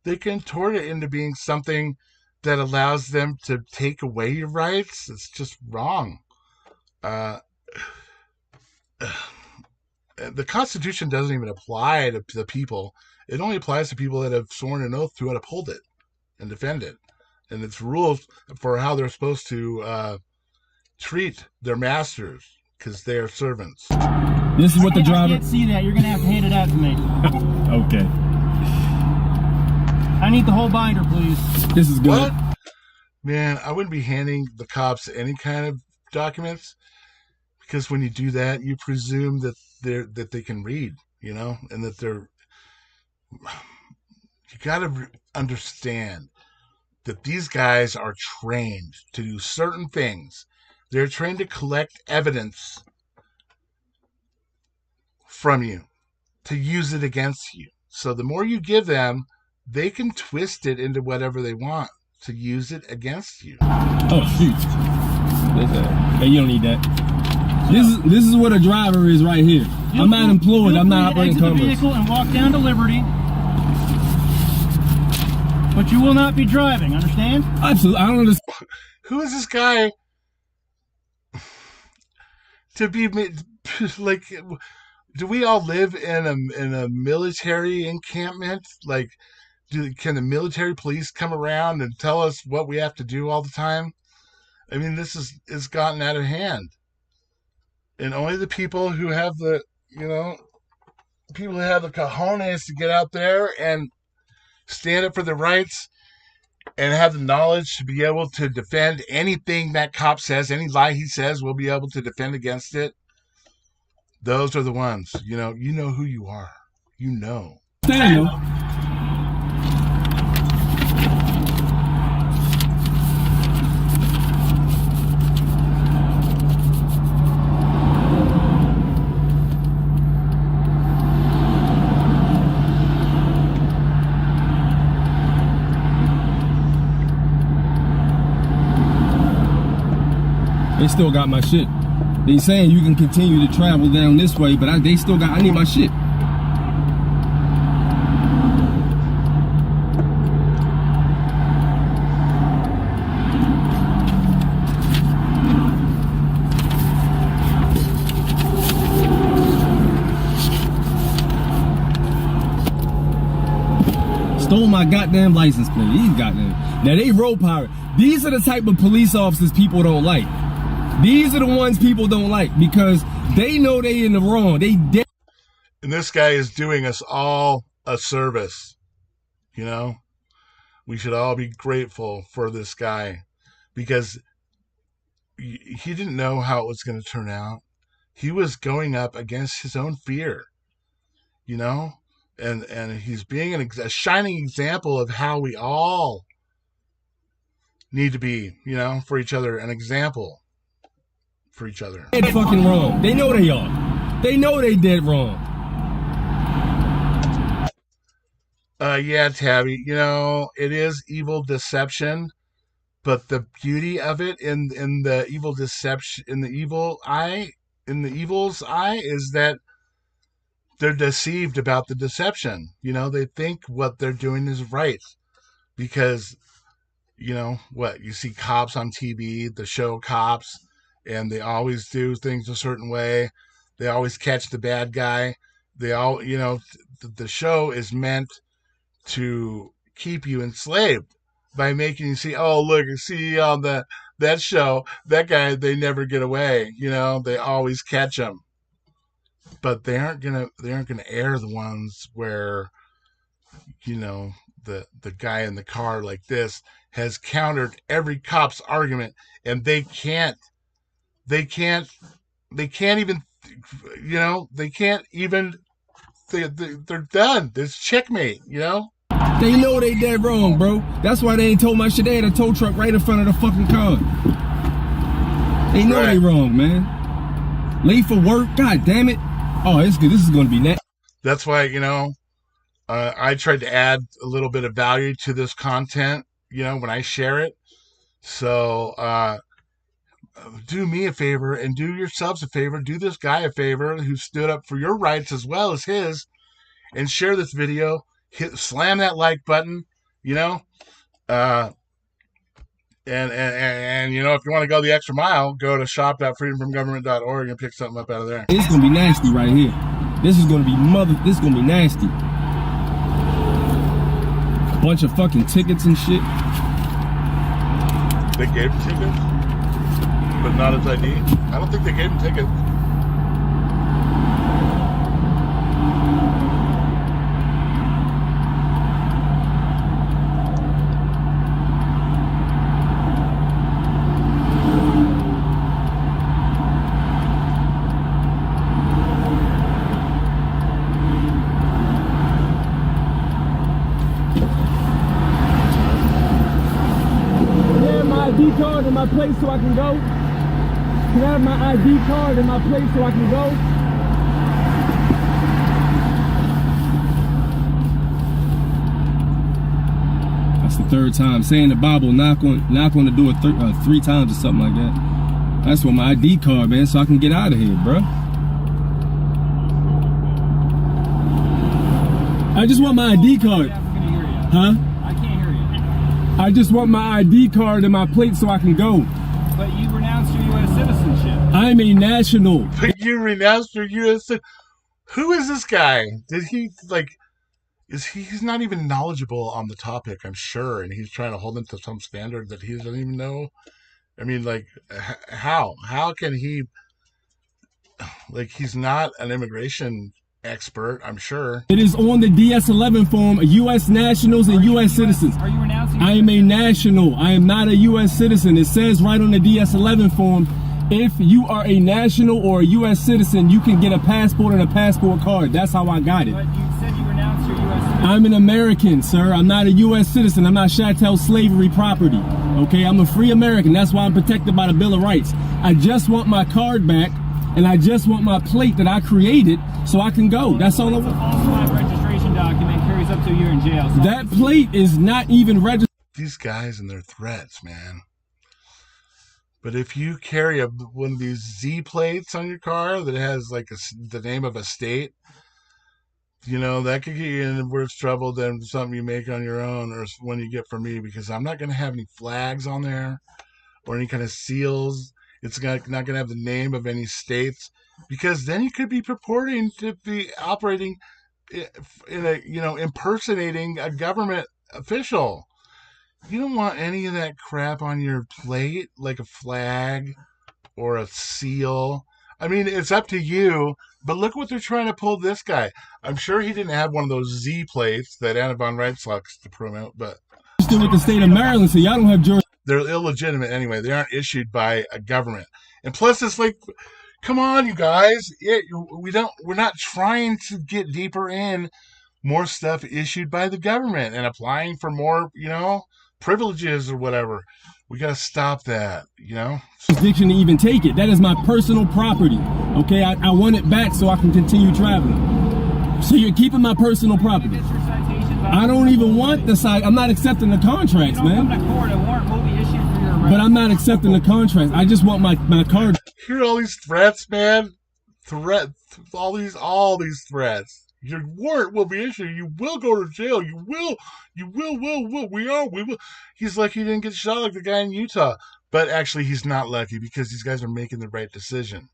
they contort it into being something that allows them to take away your rights. It's just wrong. The Constitution doesn't even apply to the people. It only applies to people that have sworn an oath to uphold it and defend it. And it's rules for how they're supposed to treat their masters, because they are servants. This is what the driver... I can't see that. You're going to have to hand it out to me. Okay. I need the whole binder, please. This is good. What? Man, I wouldn't be handing the cops any kind of documents, because when you do that, you presume that they can read, you know, and that they're... You got to understand that these guys are trained to do certain things. They're trained to collect evidence from you, to use it against you. So the more you give them, they can twist it into whatever they want to use it against you. Oh, shoot. Hey, you don't need that. This is what a driver is right here. I'm not employed. I'm not operating the vehicle and walk down to Liberty. But you will not be driving, understand? Absolutely. I don't understand. Who is this guy to be like? Do we all live in a military encampment? Like, can the military police come around and tell us what we have to do all the time? I mean, this is gotten out of hand. And only the people who have the, you know, people who have the cojones to get out there and stand up for their rights and have the knowledge to be able to defend anything that cop says, any lie he says, we'll be able to defend against it. Those are the ones, you know who you are. You know. Daniel. They still got my shit. They saying you can continue to travel down this way, but I need my shit. Stole my goddamn license plate. These goddamn. Now they road pirate. These are the type of police officers people don't like. These are the ones people don't like because they know they in the wrong. And this guy is doing us all a service. You know, we should all be grateful for this guy because he didn't know how it was going to turn out. He was going up against his own fear, you know, and he's being a shining example of how we all need to be, you know, for each other, an example for each other. Dead fucking wrong. They know they are. They know they dead wrong. Yeah, Tabby, you know, it is evil deception, but the beauty of it in the evil deception, in the evil's eye is that they're deceived about the deception. You know, they think what they're doing is right because, you know, what you see cops on TV, the show Cops, and they always do things a certain way. They always catch the bad guy. They all, you know, the show is meant to keep you enslaved by making you see, oh, look, see on that show, that guy, they never get away. You know, they always catch him. But they aren't gonna air the ones where, you know, the guy in the car like this has countered every cop's argument, and they can't even, you know, they're done. It's checkmate, you know. They know they dead wrong, bro. That's why they ain't told my shit. They had a tow truck right in front of the fucking car. They know they wrong, man. Late for work. God damn it. Oh, it's good. This is going to be next. That's why, you know, I tried to add a little bit of value to this content, you know, when I share it. So, do me a favor and do yourselves a favor. Do this guy a favor who stood up for your rights as well as his, and share this video. Slam that like button, you know, and you know, if you want to go the extra mile, go to shop.freedomfromgovernment.org and pick something up out of there. It's gonna be nasty right here. This is gonna be this is gonna be nasty. A bunch of fucking tickets and shit. They gave him tickets, but not his ID. I don't think they gave him tickets. ID card in my place so I can go? Can I have my ID card in my place so I can go? That's the third time. Saying the Bible, knock on the door 3 times or something like that. That's what my ID card, man, so I can get out of here, bro. I just want my ID card. Huh? I just want my ID card and my plate so I can go. But you renounced your U.S. citizenship. I'm a national. But you renounced your U.S. Who is this guy? Did he, like, he's not even knowledgeable on the topic, I'm sure, and he's trying to hold him to some standard that he doesn't even know? I mean, like, how? How can he, like, he's not an immigration expert, I'm sure. It is on the DS-11 form, U.S. nationals and U.S. citizens. Are you renouncing? I am a national. I am not a U.S. citizen. It says right on the DS-11 form, if you are a national or a U.S. citizen, you can get a passport and a passport card. That's how I got it. But you said you renounced your U.S. citizenship. I'm an American, sir. I'm not a U.S. citizen. I'm not chattel slavery property. Okay, I'm a free American. That's why I'm protected by the Bill of Rights. I just want my card back, and I just want my plate that I created so I can go. That's all I want. A falsified registration document carries up to a year in jail. So that plate is not even registered. These guys and their threats, man. But if you carry one of these Z plates on your car that has like the name of a state, you know, that could get you in worse trouble than something you make on your own or one you get from me, because I'm not going to have any flags on there or any kind of seals. It's not going to have the name of any states, because then you could be purporting to be operating in a, you know, impersonating a government official. You don't want any of that crap on your plate, like a flag or a seal. I mean, it's up to you, but look what they're trying to pull this guy. I'm sure he didn't have one of those Z plates that Anna von Reitz likes to promote, but Still with the state of Maryland, so y'all don't have jurisdiction. they're illegitimate anyway. They aren't issued by a government. And plus, it's like, come on, you guys. We're not trying to get deeper in more stuff issued by the government and applying for more, privileges or whatever. We got to stop that, To even take it. That is my personal property. Okay, I want it back so I can continue traveling. So you're keeping my personal property. I don't even want the site. I'm not accepting the contracts, man. Come to court, a warrant will be issued for your arrest. But I'm not accepting the contracts. I just want my card. Hear all these threats, man. All these threats. Your warrant will be issued. You will go to jail. You will. We will. He's lucky he didn't get shot like the guy in Utah. But actually, he's not lucky because these guys are making the right decision,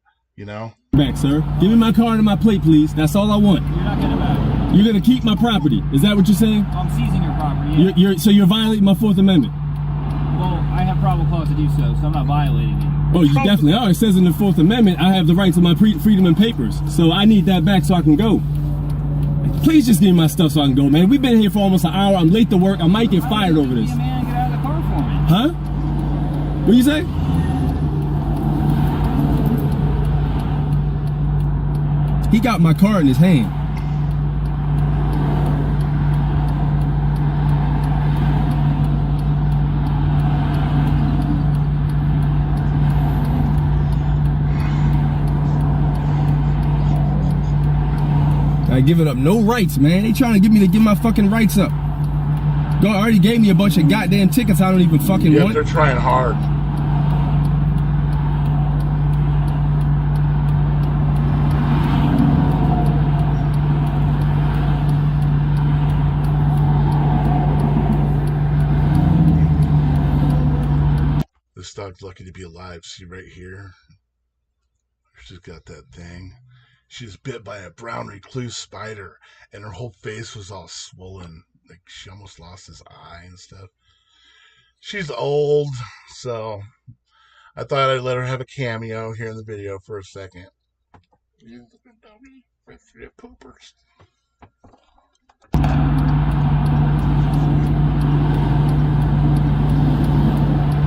Back, sir. Give me my card and my plate, please. That's all I want. You're not getting it back. You're gonna keep my property. Is that what you're saying? I'm seizing your property. Yeah. So you're violating my Fourth Amendment. Well, I have probable cause to do so I'm not violating it. Oh, you definitely are. It says in the Fourth Amendment, I have the right to my freedom and papers. So I need that back so I can go. Please just give me my stuff so I can go, man. We've been here for almost an hour. I'm late to work. I might get fired over this. Man, get out of the car for me. Huh? What you say? He got my car in his hand. I giving up no rights, man. They trying to get me to give my fucking rights up. God already gave me a bunch of goddamn tickets I don't even fucking want. They're trying hard. This dog's lucky to be alive. See right here? She's got that thing. She was bit by a brown recluse spider, and her whole face was all swollen. Like, she almost lost his eye and stuff. She's old, so I thought I'd let her have a cameo here in the video for a second. You little dummy. Poopers.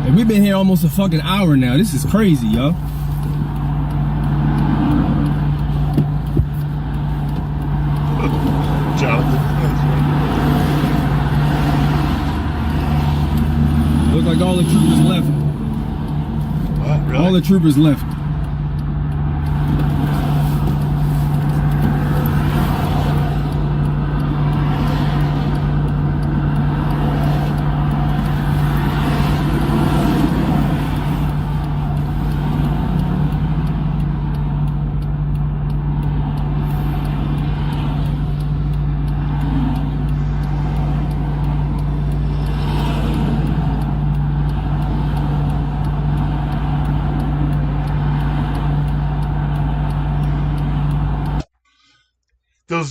And we've been here almost a fucking hour now. This is crazy, yo. Look like all the troopers left. What, really? All the troopers left.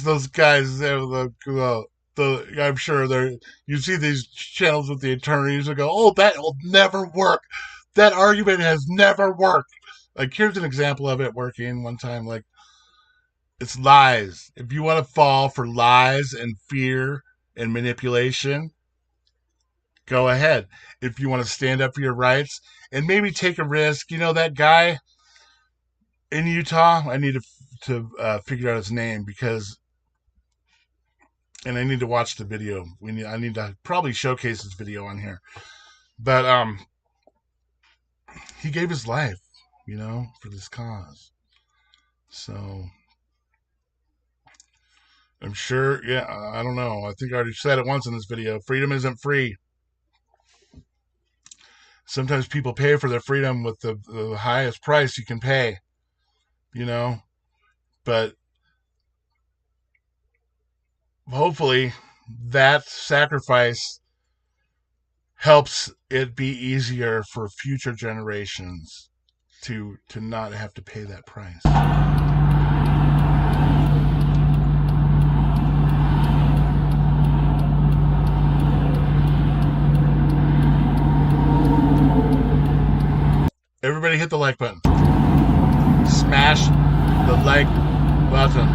Those guys, I'm sure you see these channels with the attorneys that go, oh, that will never work. That argument has never worked. Like, here's an example of it working one time. Like, it's lies. If you want to fall for lies and fear and manipulation, go ahead. If you want to stand up for your rights and maybe take a risk, that guy in Utah, I need to figure out his name and I need to watch the video. I need to probably showcase this video on here. But he gave his life, for this cause. So I'm sure, I don't know. I think I already said it once in this video. Freedom isn't free. Sometimes people pay for their freedom with the highest price you can pay, but hopefully that sacrifice helps it be easier for future generations to not have to pay that price. Everybody hit the like button. smash the like button.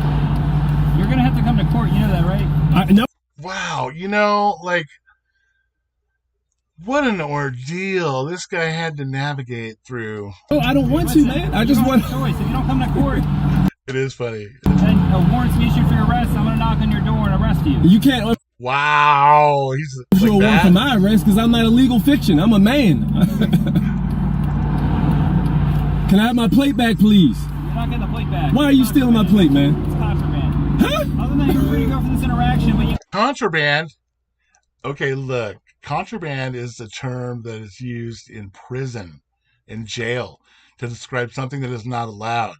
You're gonna have to come to court. You know that, right? No. Wow, you know, like, what an ordeal this guy had to navigate through. Oh, I don't want to, man. I just want. Choice. If you don't come to court, It is funny. and a warrant's issued for your arrest, I'm gonna knock on your door and arrest you. You can't Wow, he's issue a like warrant for that. my arrest because I'm not a legal fiction. I'm a man. Can I have my plate back, please? You're not getting the plate back. Why are you stealing my plate, man? It's contraband. Huh? Other than that, you're free to go for this interaction, but you Contraband. Okay, look, contraband is a term that is used in prison, in jail, to describe something that is not allowed.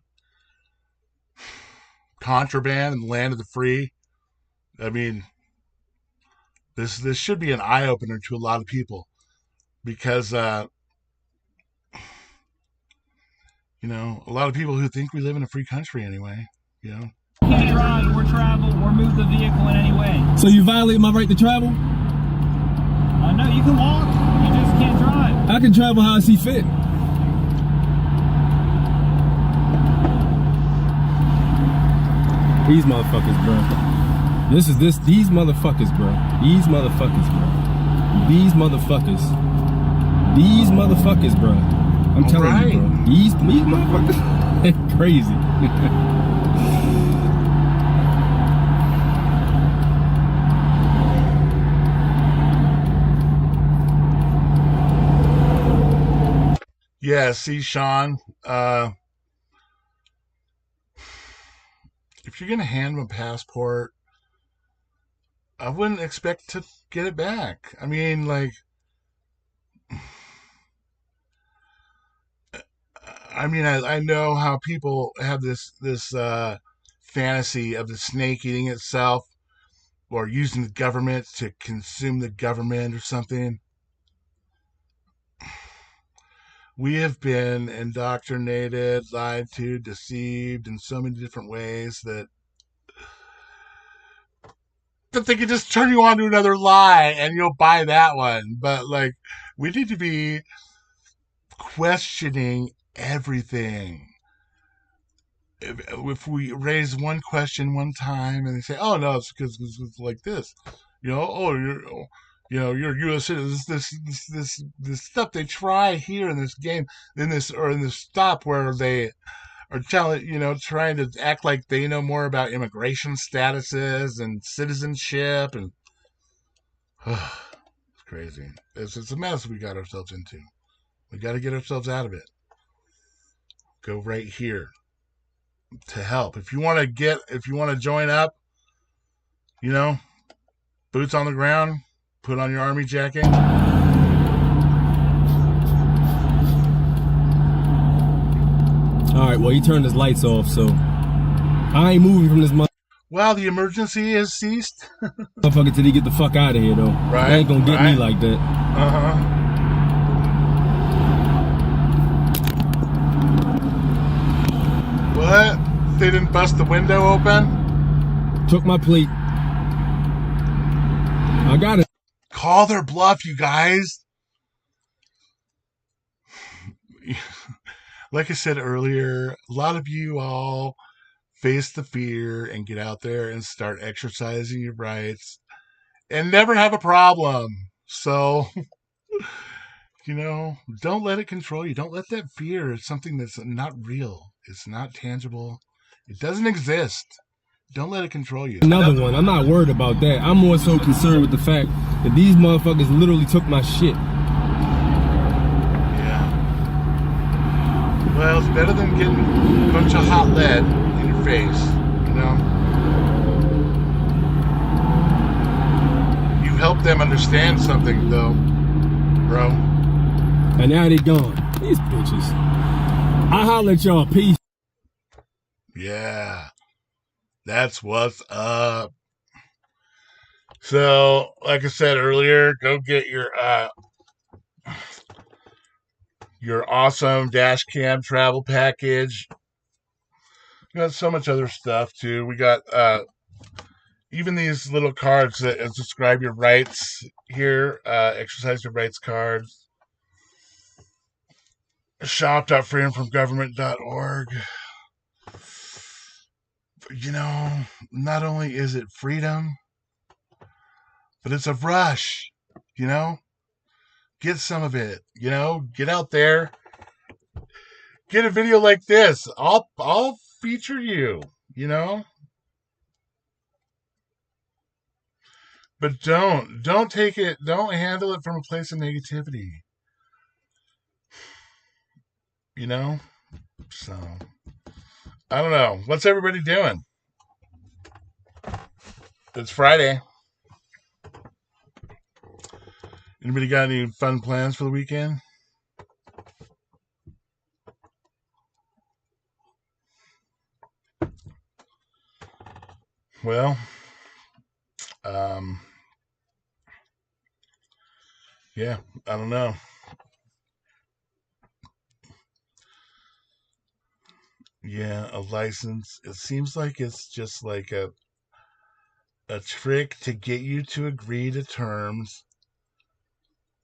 Contraband in the land of the free. I mean, this should be an eye opener to a lot of people, because you know, a lot of people who think we live in a free country anyway. You know, can't drive or travel or move the vehicle in any way. So you violate my right to travel? No, you can walk. You just can't drive. I can travel how I see fit. These motherfuckers, bro. These motherfuckers, bro. These motherfuckers, bro. These motherfuckers. These motherfuckers, bro. I'm telling you, bro. These motherfuckers. Crazy. yeah. See, Sean, if you're gonna hand him a passport, I wouldn't expect to get it back. I mean, like, I know how people have this fantasy of the snake eating itself, or using the government to consume the government or something. We have been indoctrinated, lied to, deceived in so many different ways that they can just turn you on to another lie and you'll buy that one. But, like, we need to be questioning everything. If we raise one question one time and they say, "Oh no, it's because it's like this," you know, you're U.S. citizens. This stuff they try here in this game, in this stop where they are trying to act like they know more about immigration statuses and citizenship, and it's crazy. It's a mess we got ourselves into. We got to get ourselves out of it. Go right here to help. If you want to join up, you know, boots on the ground, put on your army jacket. All right, well, he turned his lights off, so I ain't moving from this Well, the emergency has ceased. motherfucker till he get the fuck out of here, though. Right, They ain't gonna get me right. like that. Uh-huh. What? They didn't bust the window open? Took my plate. I got it. Call their bluff, you guys. Like I said earlier, a lot of you all face the fear and get out there and start exercising your rights and never have a problem. So, you know, don't let it control you. Don't let that fear. It's something that's not real. It's not tangible. It doesn't exist. Don't let it control you. Another one. I'm not worried about that. I'm more so concerned with the fact that these motherfuckers literally took my shit. Yeah. Well, it's better than getting a bunch of hot lead in your face, you know? You help them understand something, though, bro. And now they gone. These bitches. I'll holler at y'all. Peace. Yeah. That's what's up. So, like I said earlier, go get your awesome dash cam travel package. We got so much other stuff too. We got even these little cards that describe your rights here, exercise your rights cards. shop.freedomfromgovernment.org. Not only is it freedom, but it's a rush. Get some of it. Get out there. Get a video like this. I'll feature you. But don't handle it from a place of negativity. So I don't know. What's everybody doing? It's Friday. Anybody got any fun plans for the weekend? Well, yeah, I don't know. Yeah, a license. It seems like it's just like a trick to get you to agree to terms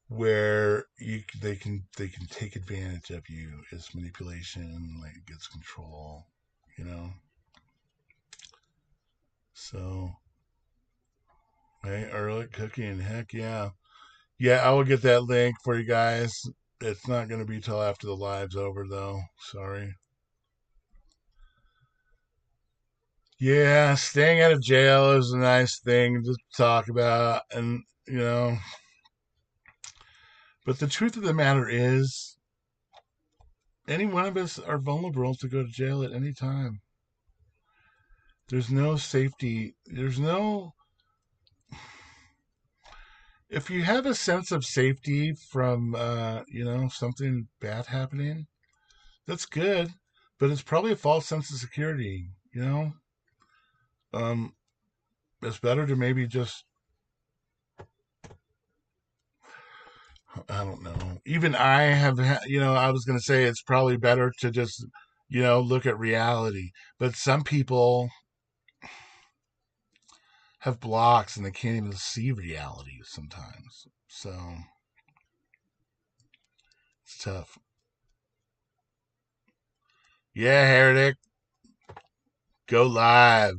where they can take advantage of you. It's manipulation, like it gets control, So, hey, early cooking, heck yeah. Yeah, I will get that link for you guys. It's not going to be till after the live's over, though. Sorry. Yeah, staying out of jail is a nice thing to talk about, and but the truth of the matter is, any one of us are vulnerable to go to jail at any time. There's no safety. If you have a sense of safety from, something bad happening, that's good, but it's probably a false sense of security, It's better to maybe just, I don't know. Even I have, I was going to say it's probably better to just, look at reality. But some people have blocks and they can't even see reality sometimes. So it's tough. Yeah, Heretic. Go live.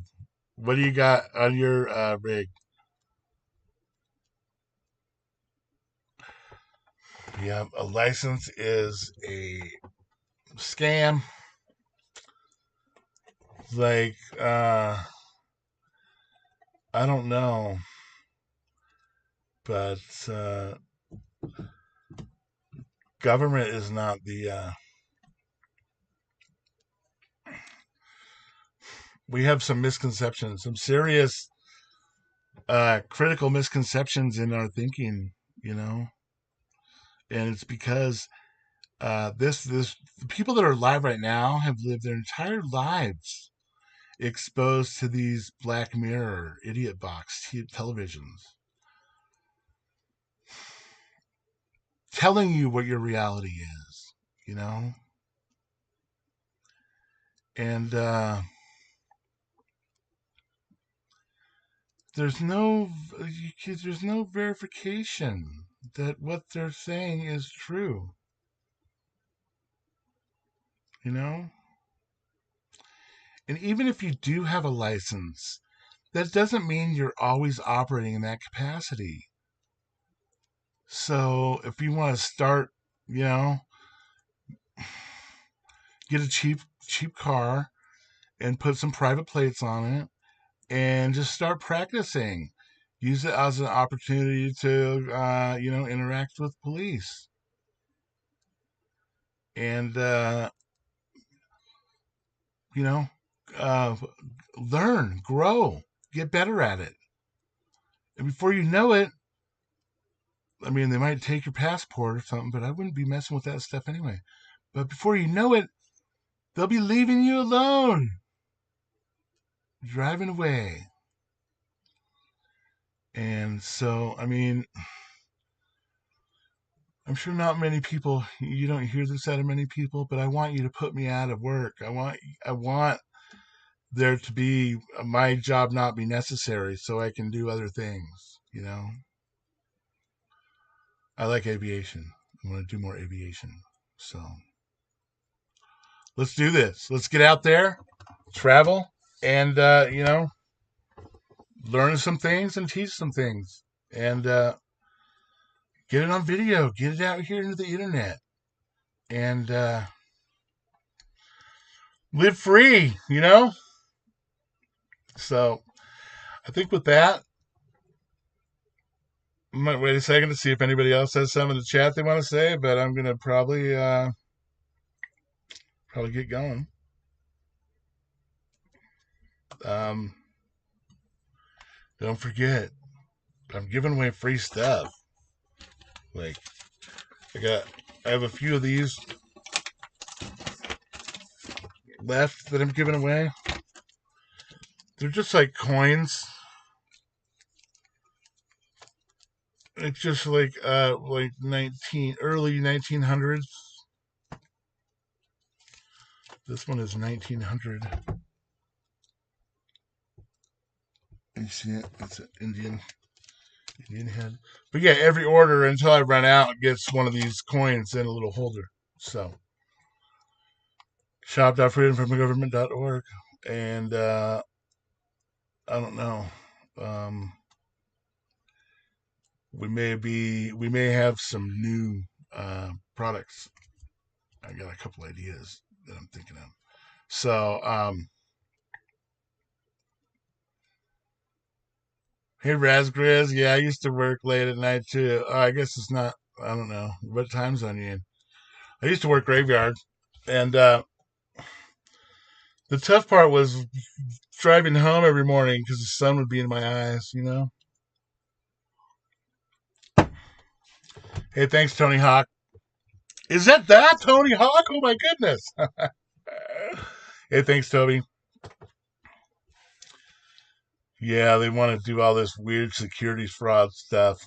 What do you got on your rig? Yeah, a license is a scam. Like, I don't know. But government is not the... we have some misconceptions, some serious critical misconceptions in our thinking, and it's because the people that are alive right now have lived their entire lives exposed to these Black Mirror idiot box televisions, telling you what your reality is, and there's no verification that what they're saying is true, And even if you do have a license, that doesn't mean you're always operating in that capacity. So if you want to start, get a cheap car and put some private plates on it and just start practicing. Use it as an opportunity to, interact with police. And, learn, grow, get better at it. And before you know it, I mean, they might take your passport or something, but I wouldn't be messing with that stuff anyway. But before you know it, they'll be leaving you alone, driving away. And so, I mean, I'm sure not many people, you don't hear this out of many people, but I want you to put me out of work. I want there to be my job not be necessary so I can do other things, I like aviation. I want to do more aviation. So let's do this. Let's get out there, travel, and learn some things and teach some things, and get it on video, get it out here into the internet, and live free, So I think with that, I might wait a second to see if anybody else has some in the chat they want to say, but I'm going to probably get going. Don't forget, I'm giving away free stuff. Like, I have a few of these left that I'm giving away. They're just like coins. It's just like early 1900s. This one is 1900. You see it? It's an Indian head. But yeah, every order until I run out gets one of these coins in a little holder. So shop.freedomfromthegovernment.org. And I don't know. We may have some new products. I got a couple ideas that I'm thinking of. So hey, Razgriz. Yeah, I used to work late at night too. I guess it's not. I don't know what time zone you in. I used to work graveyard, and the tough part was driving home every morning because the sun would be in my eyes. Hey, thanks, Tony Hawk. Is that Tony Hawk? Oh my goodness. Hey, thanks, Toby. Yeah, they want to do all this weird securities fraud stuff,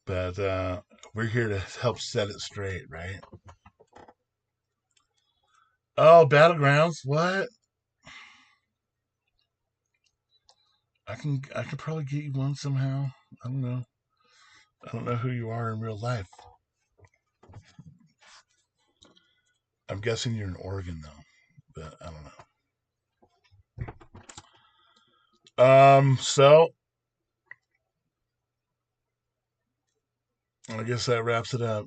But we're here to help set it straight, right? Oh, Battlegrounds, what? I could probably get you one somehow. I don't know. I don't know who you are in real life. I'm guessing you're in Oregon though, but I don't know. So I guess that wraps it up.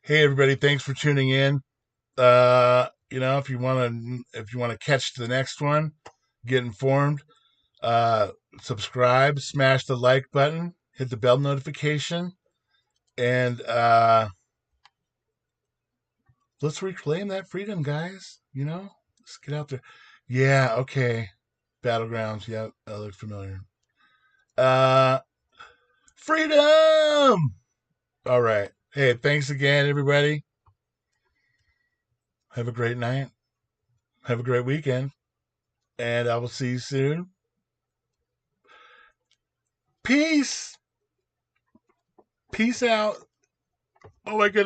Hey everybody, thanks for tuning in. If you want to catch the next one, get informed, subscribe, smash the like button, hit the bell notification, and let's reclaim that freedom, guys. Let's get out there. Yeah, okay. Battlegrounds, yeah, that looks familiar. Freedom! All right. Hey, thanks again, everybody. Have a great night. Have a great weekend. And I will see you soon. Peace. Peace out. Oh my goodness.